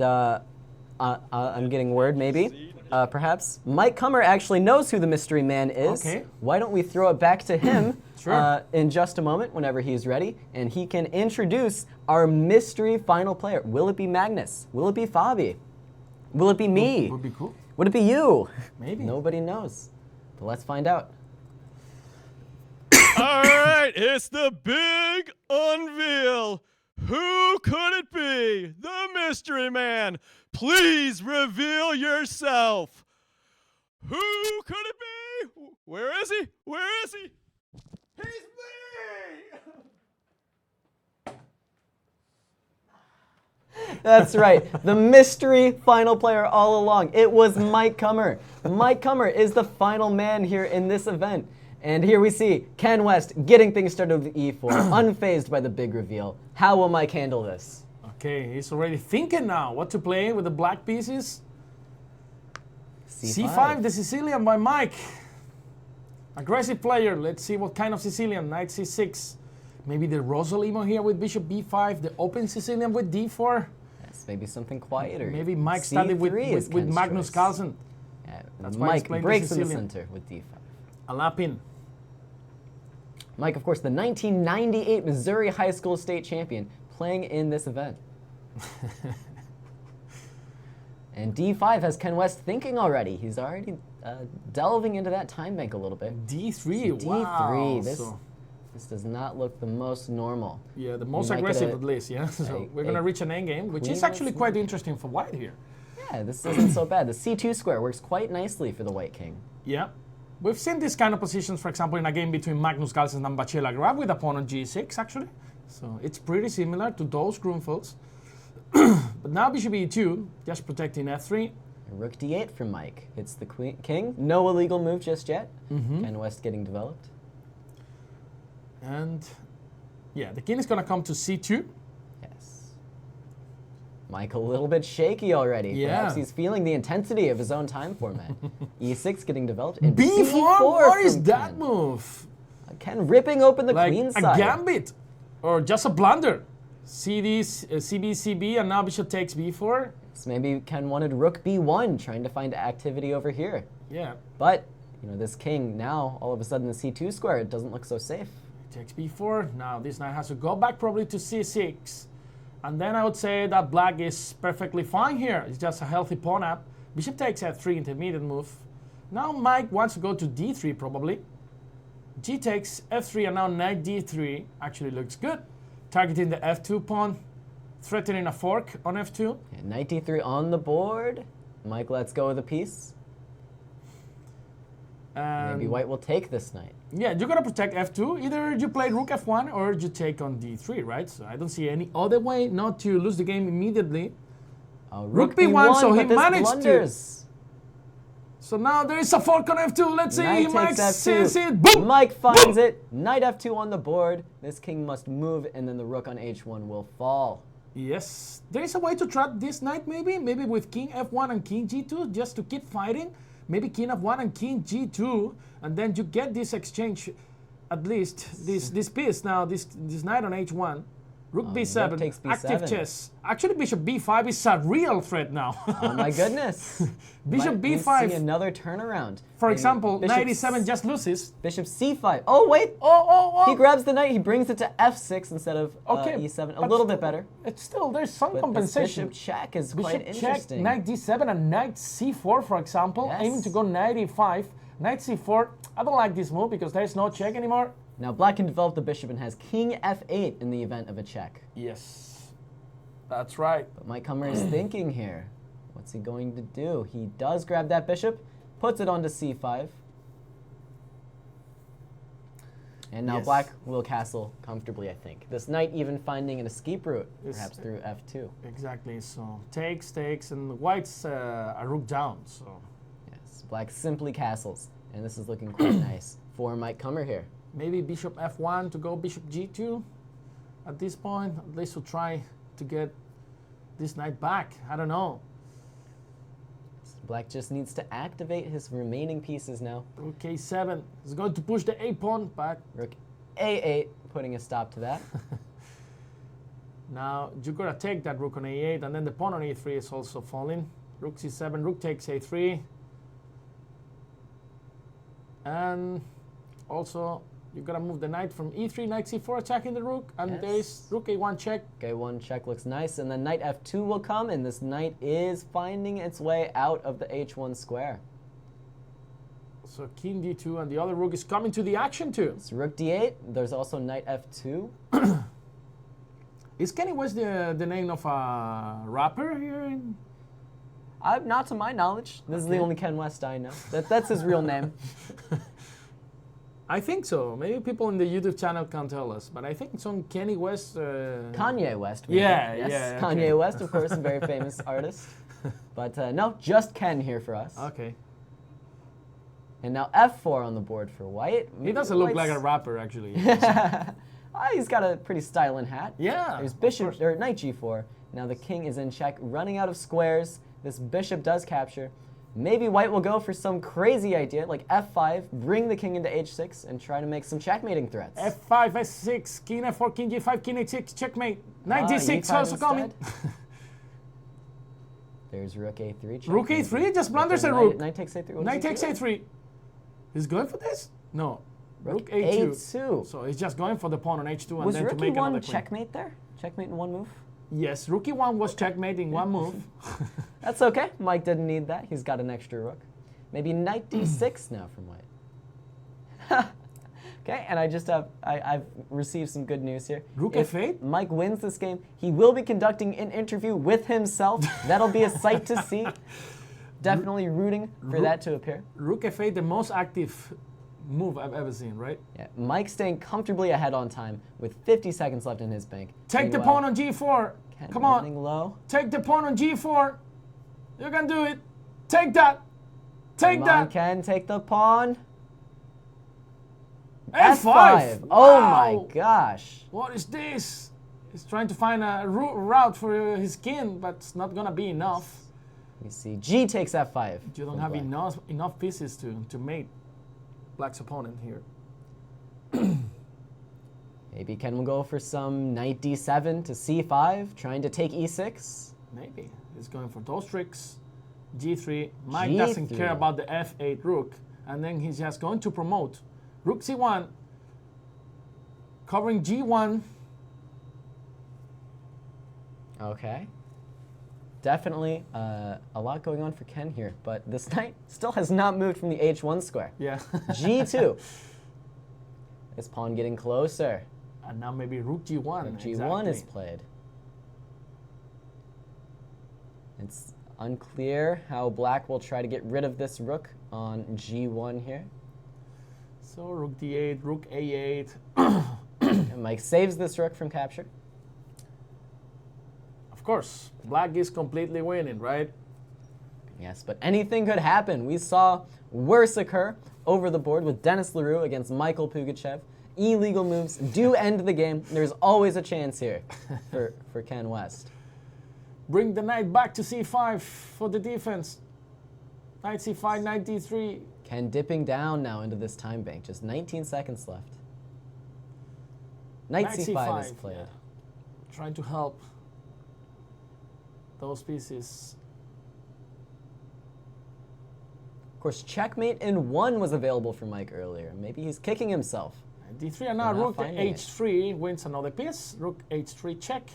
I'm getting word, maybe, perhaps, Mike Kummer actually knows who the mystery man is. Okay. Why don't we throw it back to him Sure. in just a moment, whenever he's ready, and he can introduce our mystery final player. Will it be Magnus? Will it be Fabi? Will it be me? Would be cool. Would it be you? Maybe. Nobody knows. But let's find out. All right, it's the big unveil. Who could it be? The Mystery Man. Please reveal yourself. Who could it be? Where is he? Where is he? He's me! That's right. The mystery final player all along. It was Mike Kummer. Mike Kummer is the final man here in this event. And here we see Ken West getting things started with e4, unfazed by the big reveal. How will Mike handle this? Okay, he's already thinking now what to play with the black pieces. C5, the Sicilian by Mike. Aggressive player. Let's see what kind of Sicilian. Knight c6. Maybe the Rosalimo here with bishop b5. The open Sicilian with d4. Yes, maybe something quieter. Maybe Mike started with C3 is with Ken's Magnus choice. Carlsen. Yeah, That's why he's Mike playing the breaks in the Sicilian. center with d5. Alapin. Mike, of course, the 1998 Missouri High School state champion, playing in this event. And d5 has Ken West thinking already. He's already delving into that time bank a little bit. D3. D3. Wow. This does not look the most normal. Yeah, the most might get aggressive a- at least, yeah. So we're a going to reach an endgame, which queen is actually with quite interesting for white here. Yeah, this isn't so bad. The c2 square works quite nicely for the white king. Yeah. We've seen these kind of positions, for example, in a game between Magnus Carlsen and Bache LaRue with opponent g6, actually. So it's pretty similar to those Grunfelds. But now bishop e2, just protecting f3. Rook d8 from Mike. Hits the king. No illegal move just yet. Ken West getting developed. And yeah, the king is going to come to c2. Yes. Mike a little bit shaky already. Yeah. Perhaps he's feeling the intensity of his own time format. e6 getting developed. And b4? What is from that Ken. move? Ken ripping open the Like queen a side. gambit or just a blunder. CD, CB, CB, and now bishop takes b4. So maybe Ken wanted rook b1, trying to find activity over here. Yeah. But, you know, this king now, all of a sudden the c2 square, it doesn't look so safe. Takes b4. Now this knight has to go back probably to c6. And then I would say that black is perfectly fine here. It's just a healthy pawn up. Bishop takes f3, intermediate move. Now Mike wants to go to d3 probably. G takes f3 and now knight d3 actually looks good. Targeting the f2 pawn, threatening a fork on f2. Yeah, knight d3 on the board. Mike lets go of the piece. Maybe white will take this knight. Yeah, you're gonna protect f2. Either you play rook f1 or you take on d3, right? So I don't see any other way not to lose the game immediately. Rook b1, so he but this managed blunders. to. So now there is a fork on f2. Let's see, Knight Mike takes sees f2. it. Boom! Mike finds Boom! it. Knight f2 on the board. This king must move, and then the rook on h1 will fall. Yes, there is a way to trap this knight maybe. Maybe with king f1 and king g2 just to keep fighting. Maybe king f1 and king g2, and then you get this exchange, at least this piece. Now this knight on h1, rook b7, rook takes b7. active chess. Actually, bishop b5 is a real threat now. Oh my goodness. Bishop Might we b5. see another turnaround. For And example, bishop knight e7 just loses. Bishop c5. Oh wait. He grabs the knight. He brings it to f6 instead of e7. A but little bit better. It's still, there's some But this compensation. bishop check is quite Bishop check, interesting. knight d7 and knight c4, for example, Yes. aiming to go knight e5, knight c4. I don't like this move because there's no check anymore. Now black can develop the bishop and has king f8 in the event of a check. Yes, that's right. But Mike Kummer is thinking here. What's he going to do? He does grab that bishop, puts it onto c5. And now Yes. black will castle comfortably, I think. This knight even finding an escape route, Yes. perhaps through f2. Exactly. So takes, and white's a rook down. So Yes, black simply castles. And this is looking quite nice for Mike Kummer here. maybe bishop f1 to go bishop g2 at this point. At least to try to get this knight back. I don't know. Black just needs to activate his remaining pieces now. Rook a7 is going to push the a pawn back. Rook a8, putting a stop to that. Now you gotta take that rook on a8, and then the pawn on a3 is also falling. Rook c7, rook takes a3. And also you gotta move the knight from e3, knight c4, attacking the rook, and Yes. there is rook a1 check. Okay, one check looks nice, and then knight f2 will come, and this knight is finding its way out of the h1 square. So king d2, and the other rook is coming to the action too. It's rook d8. There's also knight f2. Is Kenny West the name of a rapper here? Not to my knowledge. This is the Okay. only Ken West I know. That's his real name. I think so. Maybe people in the YouTube channel can tell us, but I think it's on Kenny West. Kanye West. maybe. Yeah, yes. yeah, Kanye okay. West, of course, a very famous artist. But no, just Ken here for us. Okay. And now f4 on the board for white. He doesn't look like a rapper, actually. He's got a pretty styling hat. Yeah. There's of bishop course. or knight g4. Now the king is in check, running out of squares. This bishop does capture. Maybe white will go for some crazy idea like f5, bring the king into h6, and try to make some checkmating threats. F5, S6, king F4, king G5, king H6, checkmate. Knight D6 e5 also coming. instead. There's rook a3. check. Rook A3 just blunders Okay, a rook. Knight takes a3. What Knight does he takes do? A3. He's going for this? No. Rook Rook A2. a2. So he's just going for the pawn on H2 and Was then rook to make another e1 queen. checkmate there? Checkmate in one move? Yes, rook E1 was checkmate in one move. That's okay. Mike didn't need that. He's got an extra rook. Maybe knight d6 now from white. Okay, and I've received some good news here. Rook If F8? Mike wins this game, he will be conducting an interview with himself. That'll be a sight to see. Definitely rooting for that to appear. Rook F8, the most active move I've ever seen, right? Yeah, Mike staying comfortably ahead on time with 50 seconds left in his bank. Take the Meanwhile, pawn on G4. Ken Come on. running low. Take the pawn on G4. You can do it. Take that. Take Come that. on, Ken, take the pawn. F5. Oh Wow. my gosh. What is this? He's trying to find a route for his king, but it's not gonna be enough. You see, G takes F5. You don't from have Black. enough pieces to mate Black's opponent here. Maybe Ken will go for some knight D7 to C5, trying to take E6. Maybe he's going for those tricks. G3. Mike doesn't care G3. about the F8 rook, and then he's just going to promote rook C1, covering G1. Okay. Definitely a lot going on for Ken here, but this knight still has not moved from the H1 square. Yeah. G2. This pawn getting closer. And now maybe rook G1. Rook G1 exactly. is played. It's unclear how Black will try to get rid of this rook on G1 here. So rook D8, rook A8. And Mike saves this rook from capture. Of course, Black is completely winning, right? Yes, but anything could happen. We saw worse occur over the board with Dennis LaRue against Michael Pugachev. Illegal moves do end the game. There's always a chance here for Ken West. Bring the knight back to C5 for the defense. Knight C5, knight D3. Ken dipping down now into this time bank. Just 19 seconds left. Knight C5 is played. yeah. Trying to help those pieces. Of course, checkmate in 1 was available for Mike earlier. Maybe he's kicking himself. D3 and now not rook finding it. H3 wins another piece. Rook H3 check.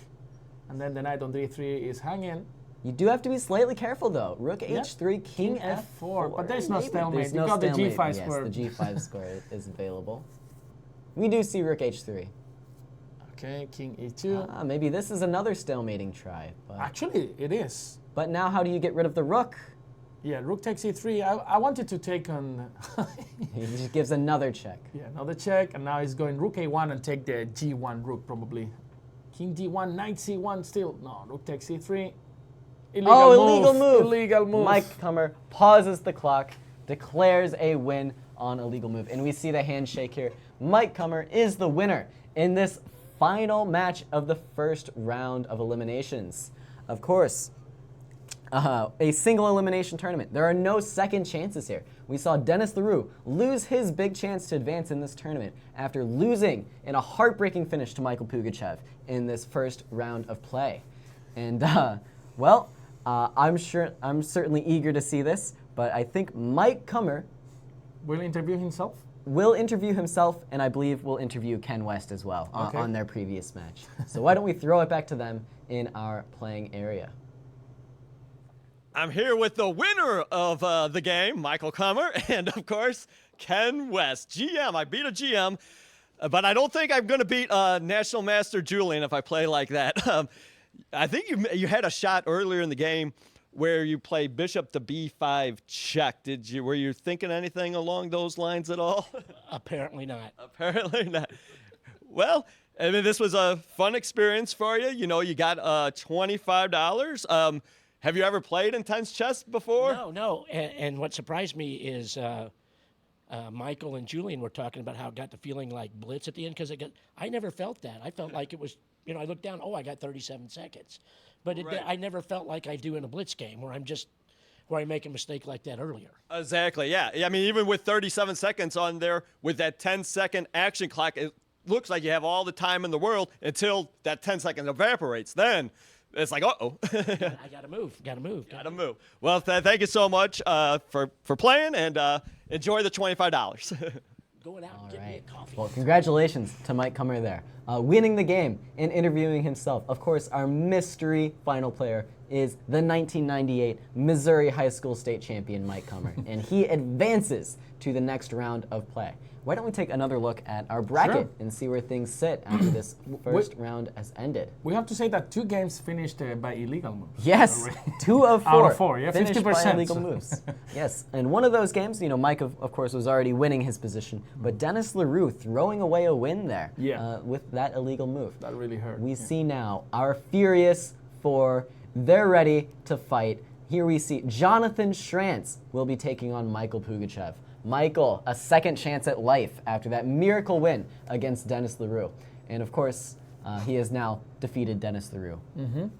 And then the knight on D3 is hanging. You do have to be slightly careful though. Rook Yeah. H3, King F4. But there's no Maybe. stalemate. There's You no got the stalemate. G5 yes, square. the G5 square is available. We do see Rook H3. Okay, King E2. Maybe this is another stalemating try. Actually, it is. But now how do you get rid of the rook? Yeah, rook takes E3. I wanted to take on... He just gives another check. yeah, another check. And now he's going rook A1 and take the G1 rook probably. King D1, knight C1 still. No, rook takes E3. Illegal move. Illegal move. Mike Kummer pauses the clock, declares a win on illegal move. And we see the handshake here. Mike Kummer is the winner in this final match of the first round of eliminations. Of course, a single elimination tournament. There are no second chances here. We saw Dennis LaRue lose his big chance to advance in this tournament after losing in a heartbreaking finish to Michael Pugachev in this first round of play. And I'm certainly eager to see this, but I think Mike Kummer Will interview himself? will interview himself, and I believe will interview Ken West as well Okay. on their previous match. So why don't we throw it back to them in our playing area? I'm here with the winner of the game, Michael Kummer, and of course, Ken West. GM, I beat a GM, but I don't think I'm going to beat National Master Julian if I play like that. I think you had a shot earlier in the game where you played bishop to b5 check. Were you thinking anything along those lines at all? Apparently not. Apparently not. Well, I mean, this was a fun experience for you. You know, you got $25. Have you ever played intense chess before? No. And what surprised me is Michael and Julian were talking about how it got the feeling like blitz at the end because I never felt that. I felt like it was, I looked down, I got 37 seconds. But Right. I never felt like I do in a blitz game where I make a mistake like that earlier. Exactly, yeah. I mean, even with 37 seconds on there, with that 10-second action clock, it looks like you have all the time in the world until that 10 seconds evaporates. Then it's like, uh-oh. I got to move. Gotta move. Well, thank you so much for playing, and enjoy the $25. Going out and getting me a coffee. Well, congratulations to Mike Kummer there. Winning the game and interviewing himself. Of course, our mystery final player is the 1998 Missouri High School State Champion, Mike Kummer, and he advances to the next round of play. Why don't we take another look at our bracket Sure. and see where things sit after this first round has ended? We have to say that 2 games finished by illegal moves. Yes, Already. 2 of 4. Out of 4, yeah, finished by 50%. illegal moves. Yes, and one of those games, Mike of course was already winning his position, but Dennis LaRue throwing away a win there with that illegal move. That really hurt. We see now our Furious 4. They're ready to fight. here we see Jonathan Schrantz will be taking on Michael Pugachev. Michael, a second chance at life after that miracle win against Dennis LaRue. And of course, he has now defeated Dennis LaRue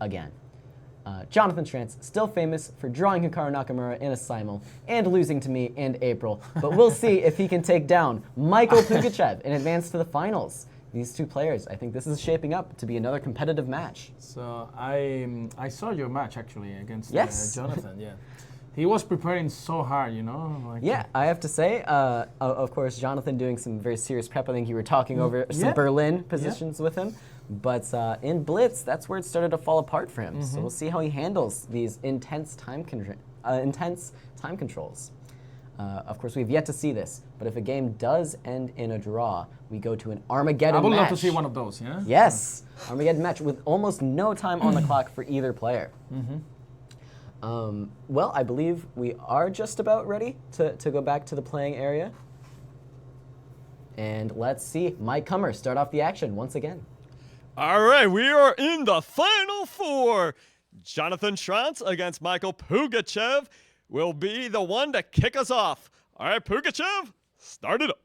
again. Jonathan Schrantz, still famous for drawing Hikaru Nakamura in a simul and losing to me and April. But we'll see if he can take down Michael Pugachev and advance to the finals. These two players, I think this is shaping up to be another competitive match. So I saw your match actually against Jonathan. Yeah, he was preparing so hard, you know. Like, yeah, I have to say, of course, Jonathan doing some very serious prep. I think you were talking over some Berlin positions with him. But in Blitz, that's where it started to fall apart for him. So we'll see how he handles these intense time controls. Of course, we've yet to see this, but if a game does end in a draw, we go to an Armageddon match. I would love to see one of those, yeah? Yes, Armageddon match with almost no time on the clock for either player. Well, I believe we are just about ready to go back to the playing area. And let's see Mike Kummer start off the action once again. All right, we are in the final four. Jonathan Schrantz against Michael Pugachev will be the one to kick us off. All right, Pugachev, start it up.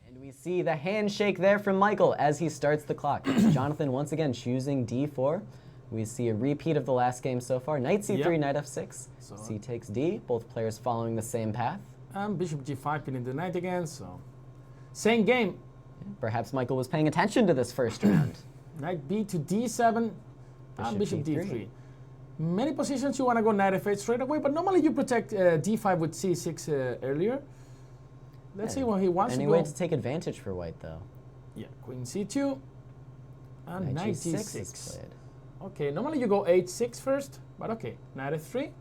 And we see the handshake there from Michael as he starts the clock. Jonathan once again choosing d4. We see a repeat of the last game so far. Knight c3, knight f6. So C takes d, both players following the same path. And bishop g5 pinning the knight again, so same game. Perhaps Michael was paying attention to this first round. Knight b to d7 and bishop d3. Many positions you want to go knight f8 straight away, but normally you protect d5 with c6 earlier. Let's see what he wants to go. Any way to take advantage for white, though? Yeah, queen c2 and knight g6 d6. is played. Okay, normally you go h6 first, but okay, knight f3.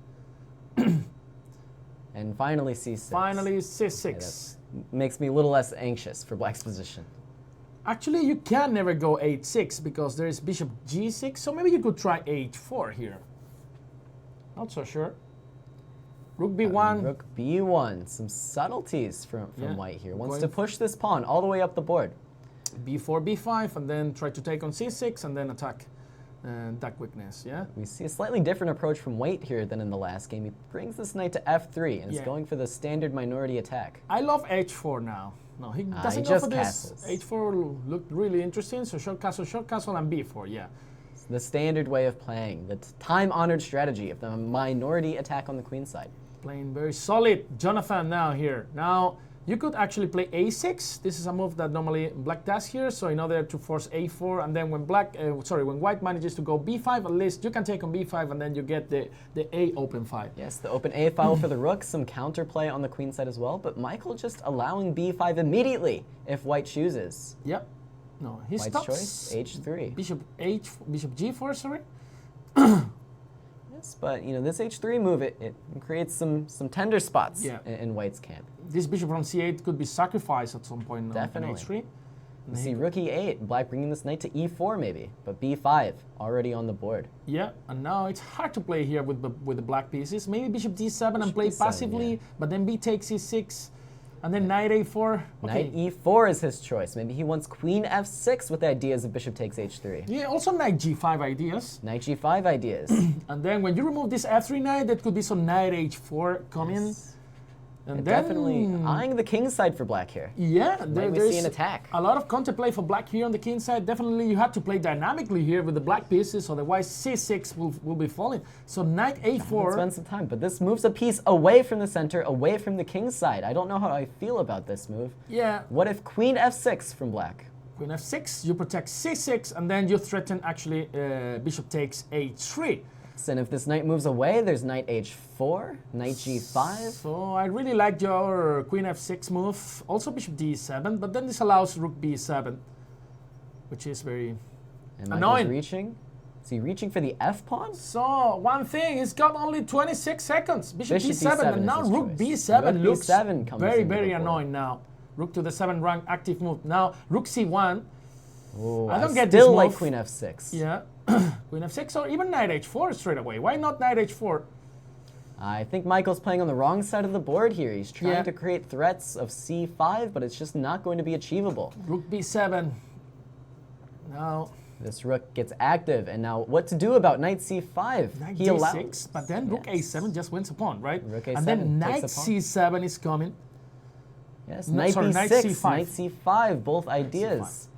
And finally c6. Finally c6. Okay, that makes me a little less anxious for black's position. Actually, you can never go h6 because there is bishop g6, so maybe you could try h4 here. Not so sure. Rook b1. Rook b1. Some subtleties from white here. Wants to push this pawn all the way up the board. b4, b5, and then try to take on c6 and then attack that weakness, yeah? We see a slightly different approach from white here than in the last game. He brings this knight to f3 and is going for the standard minority attack. I love h4 now. No, he doesn't go for this. H4 looked really interesting, so short castle, and b4, yeah. It's the standard way of playing, the time-honored strategy of the minority attack on the queen side. Playing very solid. Jonathan now here. Now, you could actually play a6. This is a move that normally black does here, so in order to force a4, and then when when white manages to go b5, at least you can take on b5, and then you get the a open file. Yes, the open a file for the rook, some counterplay on the queen side as well, but Michael just allowing b5 immediately if white chooses. Yep. No, he White's stops. choice, h3. Bishop g4, sorry. Yes, but you know this h3 move it creates some tender spots in white's camp. This bishop from c8 could be sacrificed at some point. Definitely. h3. You see rook e8, black bringing this knight to e4 maybe, but b5 already on the board. Yeah, and now it's hard to play here with the black pieces. Maybe bishop d7 and play passively, but then b takes e6, and then knight a4. Okay. Knight e4 is his choice. Maybe he wants queen f6 with the ideas of bishop takes h3. Yeah, also knight g5 ideas. Knight g5 ideas. And then when you remove this f3 knight, that could be some knight h4 coming. And definitely eyeing the king side for black here. Yeah, there's an attack. A lot of contemplate for black here on the king side. Definitely you have to play dynamically here with the black pieces, otherwise c6 will be falling. So knight a4. Spend some time, but this moves a piece away from the center, away from the king side. I don't know how I feel about this move. Yeah. What if queen f6 from black? Queen f6, you protect c6, and then you threaten actually bishop takes h3. And if this knight moves away, there's knight h4, knight g5. So I really like your queen f6 move. Also bishop d7, but then this allows rook b7, which is very annoying. Reaching. Is he reaching for the f pawn? So one thing, he's got only 26 seconds. Bishop d7, and now rook b7 rook looks b7 very annoying now. Rook to the 7th rank active move. Now rook c1. Ooh, I don't get still this like move. queen f6. Yeah. Queen f6 or even knight h4 straight away. Why not knight h4? I think Michael's playing on the wrong side of the board here. He's trying to create threats of c5, but it's just not going to be achievable. Rook b7. Now This rook gets active, and now what to do about knight c5? Knight He d6, but then rook Yes. a7 just wins a pawn, right? Rook and a7 then takes knight a pawn. c7 is coming. Yes, No, knight sorry, b6, knight c5. knight c5, both ideas.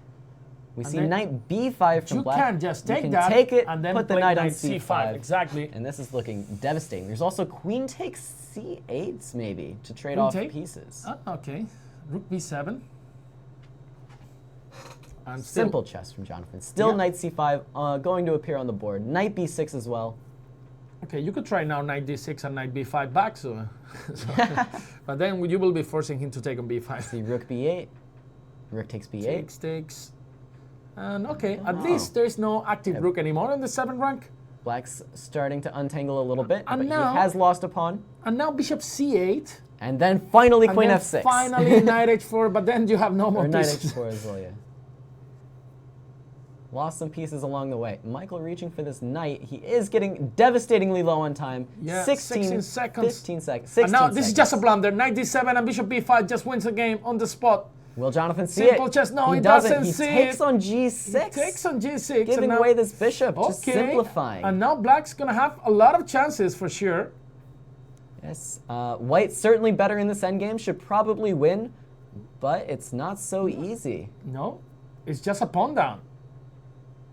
We And see then knight b5 from You black. can just You take can that take it, and then put the play knight on c5. c5. Exactly. And this is looking devastating. There's also queen takes c8 maybe to trade Queen off take? pieces. Okay. Rook b7. And Simple chess from Jonathan. Still Yeah. knight c5 going to appear on the board. Knight b6 as well. Okay, you could try now knight d6 and knight b5 back, so, but then you will be forcing him to take on b5. See rook b8. Rook takes b8. Takes. And okay, at least there's no active rook anymore in the 7th rank. Black's starting to untangle a little bit, And but now- he has lost a pawn. And now bishop c8. And then finally And queen then f6. finally knight h4, but then you have no more Or knight pieces. h4 as well, yeah. Lost some pieces along the way. Michael reaching for this knight. He is getting devastatingly low on time. Yeah, 16 seconds. 15 seconds. 16 And now this is seconds. just a blunder. Knight d7 and bishop b5 just wins the game on the spot. Will Jonathan see Simple it? chess. No, he he doesn't. doesn't He see takes it. on g6. Takes on g6. Giving and now, away this bishop, just okay. simplifying. And now black's going to have a lot of chances for sure. Yes, white's certainly better in this endgame. Should probably win, but it's not so easy. No, it's just a pawn down.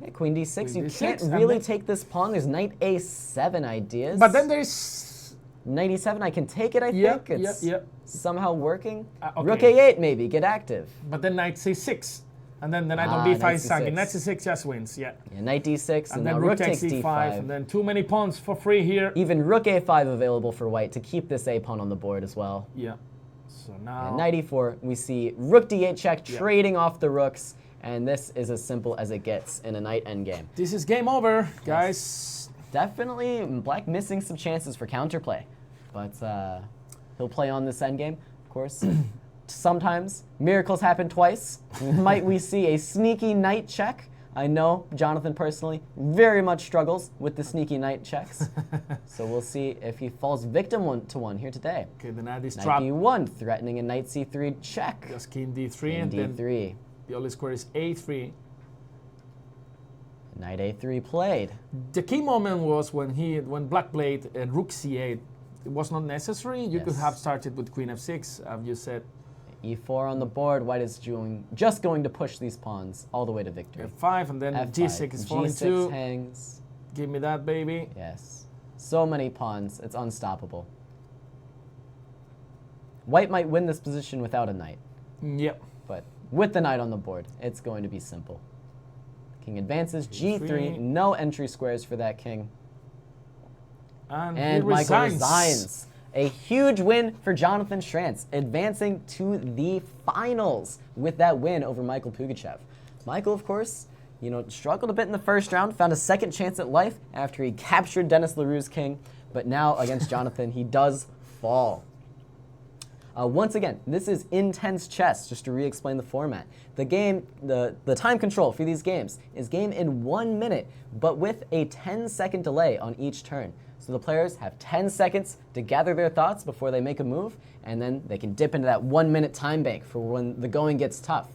Yeah, queen d6. Queen You d6, can't and really then- take this pawn. There's knight a7 ideas. But then there's... Knight e7, I can take it, I Yeah, think. It's yeah. somehow working. Okay. Rook a8 maybe, get active. But then knight c6. And then the knight on Ah, b5 knight is sunken. c6. Knight c6 just wins, yeah. Yeah, knight d6, and And now then rook rook takes takes d5. d5. And then too many pawns for free here. Even rook a5 available for white to keep this a pawn on the board as well. Yeah. So now... And knight e4, we see rook d8 check, Yeah. trading off the rooks. And this is as simple as it gets in a knight endgame. This is game over, guys. Definitely black missing some chances for counterplay. But he'll play on this endgame, of course. Sometimes miracles happen twice. Might we see a sneaky knight check? I know Jonathan personally very much struggles with the sneaky knight checks. So we'll see if he falls victim to one here today. Okay, the knight is Knight trapped. b1, threatening a knight c3 check. Just king d3 King and then d3. the only square is a3. Knight a3 played. The key moment was when black played rook c8. It was not necessary. You could Yes. have started with queen f6, as you said. e4 on the board. White is just going to push these pawns all the way to victory. f5 and then F5. g6 is falling G6 too. hangs. Give me that, baby. Yes. So many pawns. It's unstoppable. White might win this position without a knight, Yep. but with the knight on the board, it's going to be simple. King advances, g3, G3. no entry squares for that king. And And he Michael resigns. resigns. A huge win for Jonathan Schrantz, advancing to the finals with that win over Michael Pugachev. Michael, of course, struggled a bit in the first round, found a second chance at life after he captured Dennis LaRue's king, but now against Jonathan, he does fall. Once again, this is intense chess, just to re-explain the format. The game, the time control for these games is game in 1 minute, but with a 10-second delay on each turn. So the players have 10 seconds to gather their thoughts before they make a move, and then they can dip into that 1 minute time bank for when the going gets tough.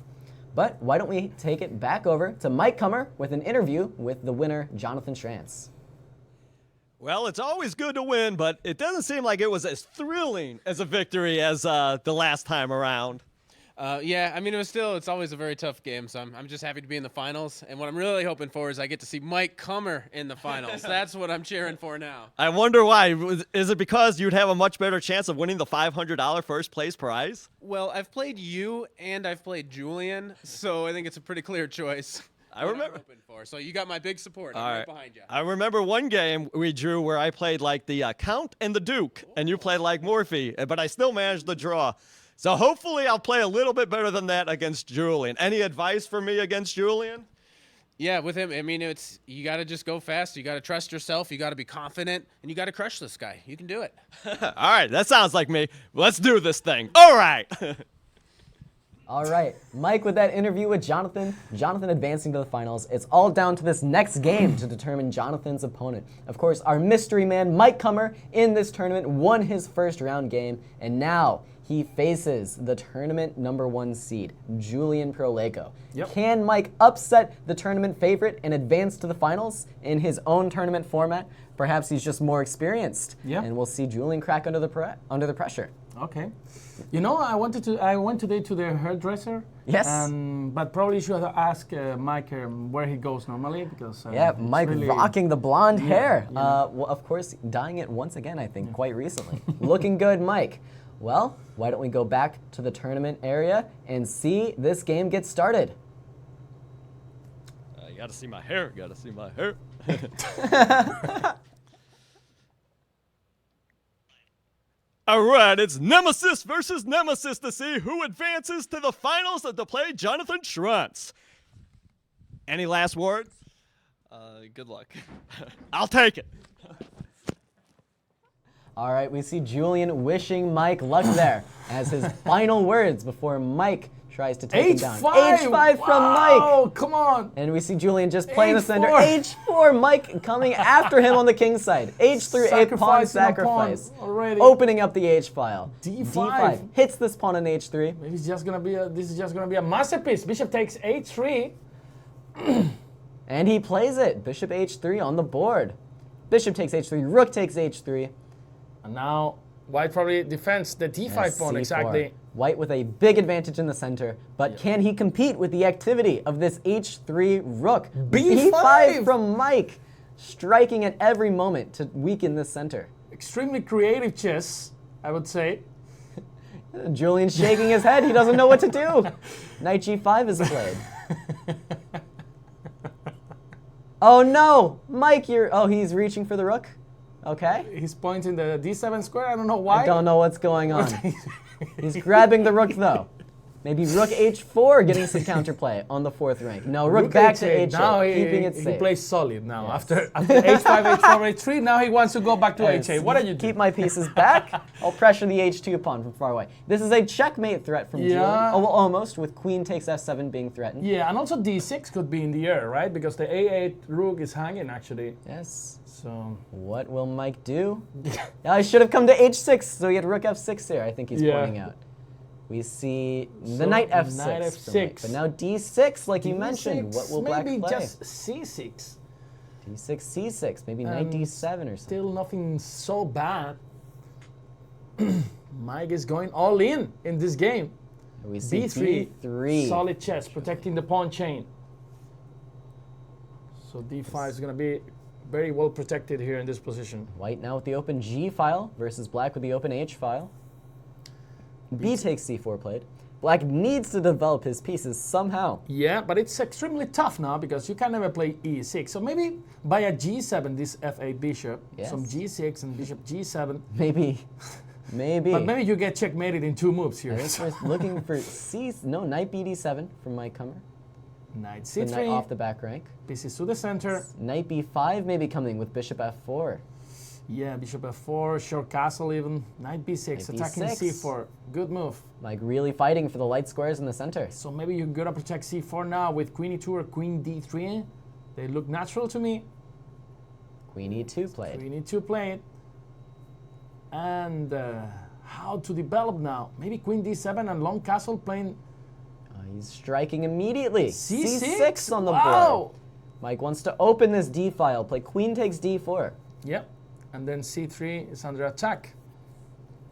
But why don't we take it back over to Mike Kummer with an interview with the winner, Jonathan Schrantz. Well, it's always good to win, but it doesn't seem like it was as thrilling as a victory as the last time around. Yeah, I mean, it's always a very tough game, so I'm just happy to be in the finals. And what I'm really hoping for is I get to see Mike Kummer in the finals. That's what I'm cheering for now. I wonder why. Is it because you'd have a much better chance of winning the $500 first place prize? Well, I've played you and I've played Julian, so I think it's a pretty clear choice. I what remember. I'm hoping for. So you got my big support. I'm All right right. behind you. I remember one game we drew where I played like the Count and the Duke, and you played like Morphe, but I still managed to draw. So hopefully I'll play a little bit better than that against Julian. Any advice for me against Julian? Yeah, with him, I mean, you got to just go fast. You got to trust yourself. You got to be confident, and you got to crush this guy. You can do it. All right, that sounds like me. Let's do this thing. All right. All right, Mike with that interview with Jonathan. Jonathan advancing to the finals. It's all down to this next game to determine Jonathan's opponent. Of course, our mystery man, Mike Kummer, in this tournament won his first round game, and now he faces the tournament #1 seed, Julian Proleiko. Yep. Can Mike upset the tournament favorite and advance to the finals in his own tournament format? Perhaps he's just more experienced, Yeah. and we'll see Julian crack under the pressure. Okay. You know, I went today to the hairdresser. Yes. But probably should ask Mike where he goes normally because. Yeah, it's Mike really- rocking the blonde hair. yeah. Well, of course, dyeing it once again, I think, quite recently. Looking good, Mike. Well, why don't we go back to the tournament area and see this game get started? You gotta see my hair. Gotta see my hair. All right, it's Nemesis versus Nemesis to see who advances to the finals to play Jonathan Schrantz. Any last words? Good luck. I'll take it. All right, we see Julian wishing Mike luck there as his final words before Mike tries to take him down. H5 from Mike. Oh, come on. And we see Julian just playing the center. H4. H4, Mike coming after him on the king side. H3, a pawn Sacrificing a pawn sacrifice. already. Opening up the H file. D5. Hits this pawn on H3. Maybe it's just gonna be this is just gonna be a masterpiece. Bishop takes H3. And he plays it. Bishop H3 on the board. Bishop takes H3, Rook takes H3. And now White probably defends the D5 Yes, pawn C4. exactly. White with a big advantage in the center, but can he compete with the activity of this H3 Rook? B5 from Mike, striking at every moment to weaken this center. Extremely creative chess, I would say. Julian's shaking his head. He doesn't know what to do. Knight G5 is played. Oh no, Mike, he's reaching for the Rook. Okay. He's pointing the D7 square. I don't know why. I don't know what's going on. He's grabbing the Rook though. Maybe Rook H4 getting some counterplay on the 4th rank. No, Rook back to H8, now keeping it he safe. plays solid now. Yes. After H5, H4, H3, now he wants to go back to Yes. H8. What are you doing? Keep my pieces back. I'll pressure the H2 pawn from far away. This is a checkmate threat from Julian. Oh, well, almost, with Queen takes F7 being threatened. Yeah, and also D6 could be in the air, right? Because the A8 Rook is hanging actually. Yes. So What will Mike do? I should have come to H6, so he had Rook F6 here, I think he's Yeah. pointing out. We see the So, Knight F6. Knight from Mike. F6. But now D6, like you mentioned. What will Black maybe play? just C6. D6, C6, maybe Knight D7 or something. Still nothing so bad. Mike is going all in this game. We see B3, B3. solid chess, protecting the pawn chain. So D5 is going to be very well protected here in this position. White now with the open G file versus Black with the open H file. B takes C4 played. Black needs to develop his pieces somehow. Yeah, but it's extremely tough now because you can never play E6. So maybe by a G7, this F8 bishop, Yes. some G6 and bishop G7. Maybe. But maybe you get checkmated in 2 moves here. I think we're looking for Knight BD7 from Mike Kummer. Knight The knight off C3, the back rank. pieces to the center. Knight B5 maybe coming with Bishop F4. Yeah, bishop F4, short castle even. Knight B6, Knight attacking B6. C4. Good move. Like really fighting for the light squares in the center. So maybe you're gonna protect C4 now with Queen E2 or Queen D3. They look natural to me. Queen E2 played. Queen E2 played. And how to develop now? Maybe Queen D7 and long castle playing He's striking immediately. C6? C6 on the Wow. board. Mike wants to open this D file. Play Queen takes D4. Yep. And then C3 is under attack.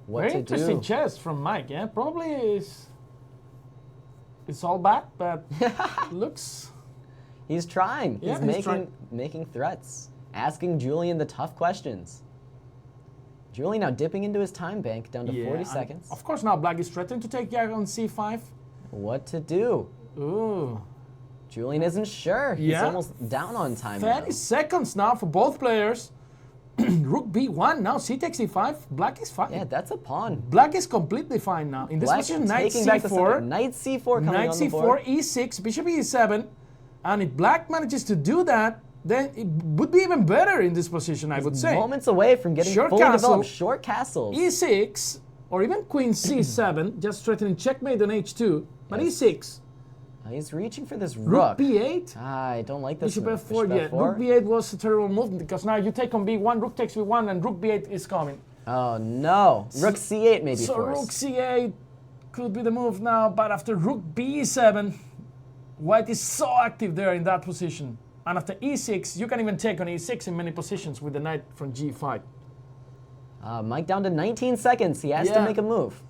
What Very to interesting do? chess from Mike, yeah? Probably it's all bad, but looks... He's trying. Yeah, he's he's trying. making threats. Asking Julian the tough questions. Julian now dipping into his time bank down to 40 and seconds. Of course now Black is threatened to take Jack on C5. What to do? Ooh. Julian isn't sure. He's Yeah. almost down on time 30 now. seconds now for both players. Rook B1, now C takes E5. Black is fine. Yeah, that's a pawn. Black is completely fine now. In this Black position, Knight taking back the center. C4. Knight C4 coming Knight on the board. C4, E6, Bishop E7. And if Black manages to do that, then it would be even better in this position, I would say. Moments away from getting Short fully castle. developed short castles. E6, or even Queen C7, just threatening checkmate on H2. But E6, He's reaching for this Rook rook. B8. I don't like this Bishop move. F4, yeah. Rook B8 was a terrible move because now you take on B1, Rook takes B1, and Rook B8 is coming. Oh no, rook c8 maybe So forced. rook c8 could be the move now, but after rook b7, white is so active there in that position. And after e6, you can even take on e6 in many positions with the knight from g5. Mike down to 19 seconds. He has to Yeah. make a move.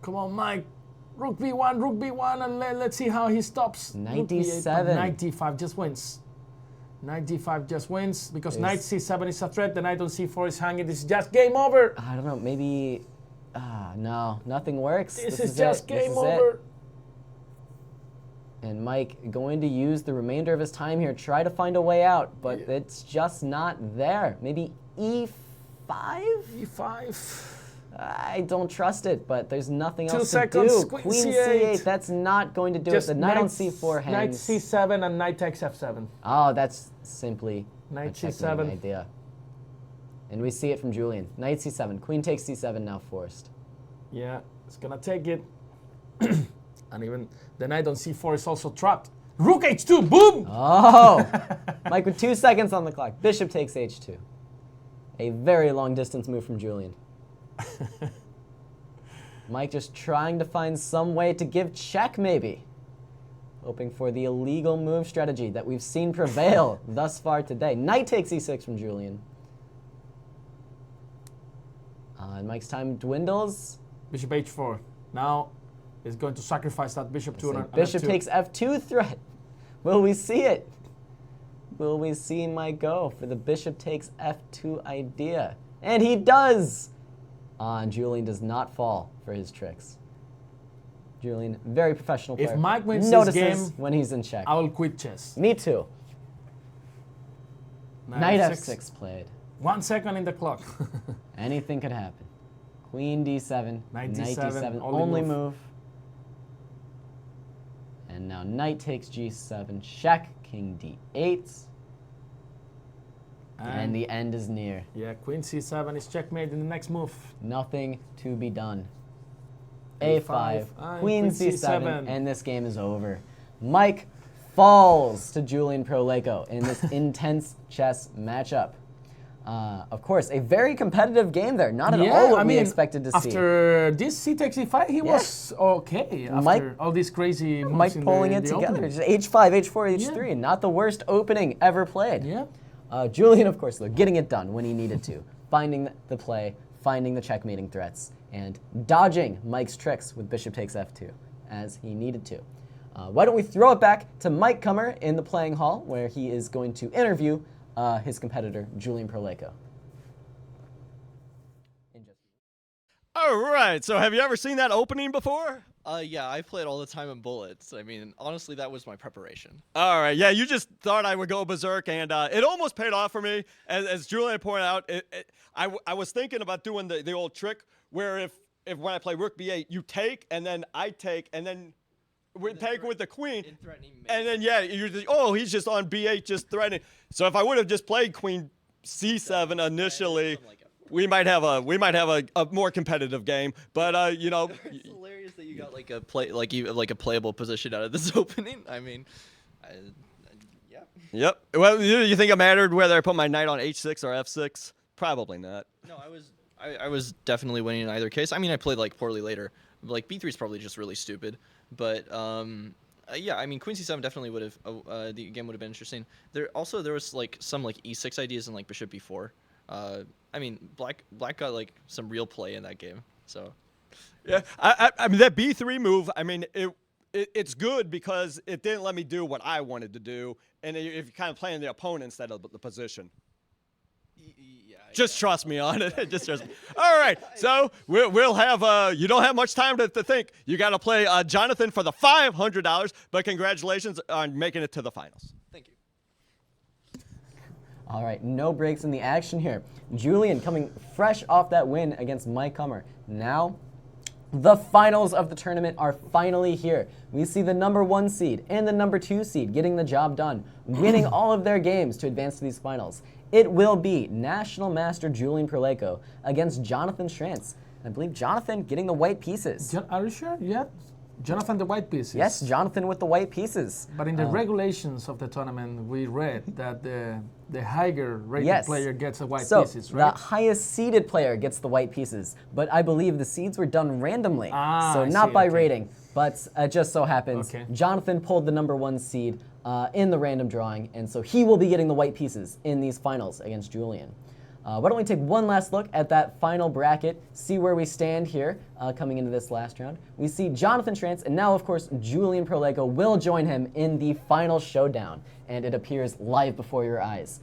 Come on, Mike. Rook b1, and let's see how he stops. Knight Rook b8, but d7. Knight d5 just wins. Knight d5 just wins because Is- knight c7 is a threat. The knight on c4 is hanging. This is just game over. I don't know, maybe... no, nothing works. This is is just it. This game is it. over. And Mike going to use the remainder of his time here, try to find a way out, but it's just not there. Maybe e5? e5. I don't trust it, but there's nothing 2 else seconds, to do. queen Queen c8. c8, that's not going to do Just it. The knight on knight- c4 hangs. Knight c7 and knight takes f7. Oh, that's simply Knight a checkmate c7. idea. And we see it from Julian. Knight c7, queen takes c7 now forced. Yeah, it's gonna take it. And even the knight on c4 is also trapped. Rook h2, boom! Oh! Mike with 2 seconds on the clock. Bishop takes h2. A very long distance move from Julian. Mike just trying to find some way to give check, maybe. Hoping for the illegal move strategy that we've seen prevail thus far today. Knight takes e6 from Julian. And Mike's time dwindles. Bishop h4. Now is going to sacrifice that bishop to an Bishop f2. takes f2 threat. Will we see it? Will we see Mike go for the bishop takes f2 idea? And he does! And Julian does not fall for his tricks. Julian, very professional player. If Mike wins this notices game, when he's in check. I will quit chess. Me too. Knight f6 played. 1 second in the clock. Anything could happen. Queen d7, Knight knight d7, d7, only only move. move. And now knight takes g7, check, king d8. And the end is near. Yeah, queen c7 is checkmate in the next move. Nothing to be done. A5, a5, queen queen c7, c7. and this game is over. Mike falls to Julian Proleiko in this intense chess matchup. Of course, a very competitive game there. Not at all what we expected to see. After this c takes e5, he was okay. After Mike- all these crazy moves Mike in pulling the, it in the together. opening. Just h5, h4, h3. Not the worst opening ever played. Yeah. Julian, of course, though, getting it done when he needed to. Finding the play, finding the checkmating threats, and dodging Mike's tricks with bishop takes f2 as he needed to. Why don't we throw it back to Mike Kummer in the playing hall where he is going to interview his competitor, Julian Proleiko. All right, so have you ever seen that opening before? Yeah, I play it all the time in Bullets. I mean, honestly, that was my preparation. All right, yeah, you just thought I would go berserk, and it almost paid off for me. As Julian pointed out, I was thinking about doing the old trick where if when I play rook b8, you take, and then I take, and then we take with the queen, and then, yeah, you're just, oh, he's just on b8, just threatening. So if I would have just played queen c7 initially, we might have a more competitive game. But you know, It's hilarious that you got like a playable position out of this opening. I mean, yeah. Yep. Well, you think it mattered whether I put my knight on h6 or f6? Probably not. No, I was definitely winning in either case. I mean, I played like poorly later. Like b3 is probably just really stupid. But yeah, I mean, queen c7 definitely would have the game would have been interesting. There was like some like e6 ideas and like bishop b4. I mean, black got like some real play in that game. So Yeah, I mean that b3 move. I mean it's good because it didn't let me do what I wanted to do, and if you're kind of playing the opponent instead of the position. yeah. Just trust me on it. Just trust me. All right, so we'll have. You don't have much time to think. You got to play Jonathan for the $500, but congratulations on making it to the finals. Thank you. All right, no breaks in the action here. Julian coming fresh off that win against Mike Kummer. Now, the finals of the tournament are finally here. We see the #1 seed and the #2 seed getting the job done, winning all of their games to advance to these finals. It will be National Master Julian Proleiko against Jonathan Schrantz. I believe Jonathan getting the white pieces. Are you sure? Yeah. Jonathan, the white pieces. Yes, Jonathan with the white pieces. But in the regulations of the tournament, we read that the higher rated Yes. player gets the white So pieces, right? the highest seeded player gets the white pieces, but I believe the seeds were done randomly, so I not see, by okay. rating. But it just so happens Okay. Jonathan pulled the number 1 seed in the random drawing, and so he will be getting the white pieces in these finals against Julian. Why don't we take one last look at that final bracket, see where we stand here coming into this last round. We see Jonathan Schrantz, and now, of course, Julian Proleiko will join him in the final showdown, and it appears live before your eyes.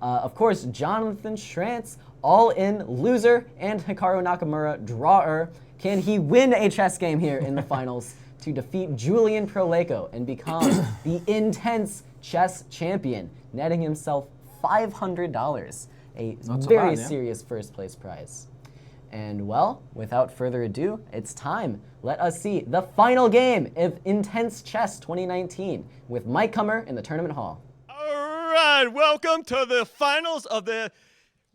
Of course, Jonathan Schrantz, all-in loser, and Hikaru Nakamura, drawer. Can he win a chess game here in the finals to defeat Julian Proleiko and become the intense chess champion, netting himself $500? A Not so very bad, yeah. serious first place prize. And well, without further ado, it's time. Let us see the final game of Intense Chess 2019 with Mike Kummer in the tournament hall. All right, welcome to the finals of the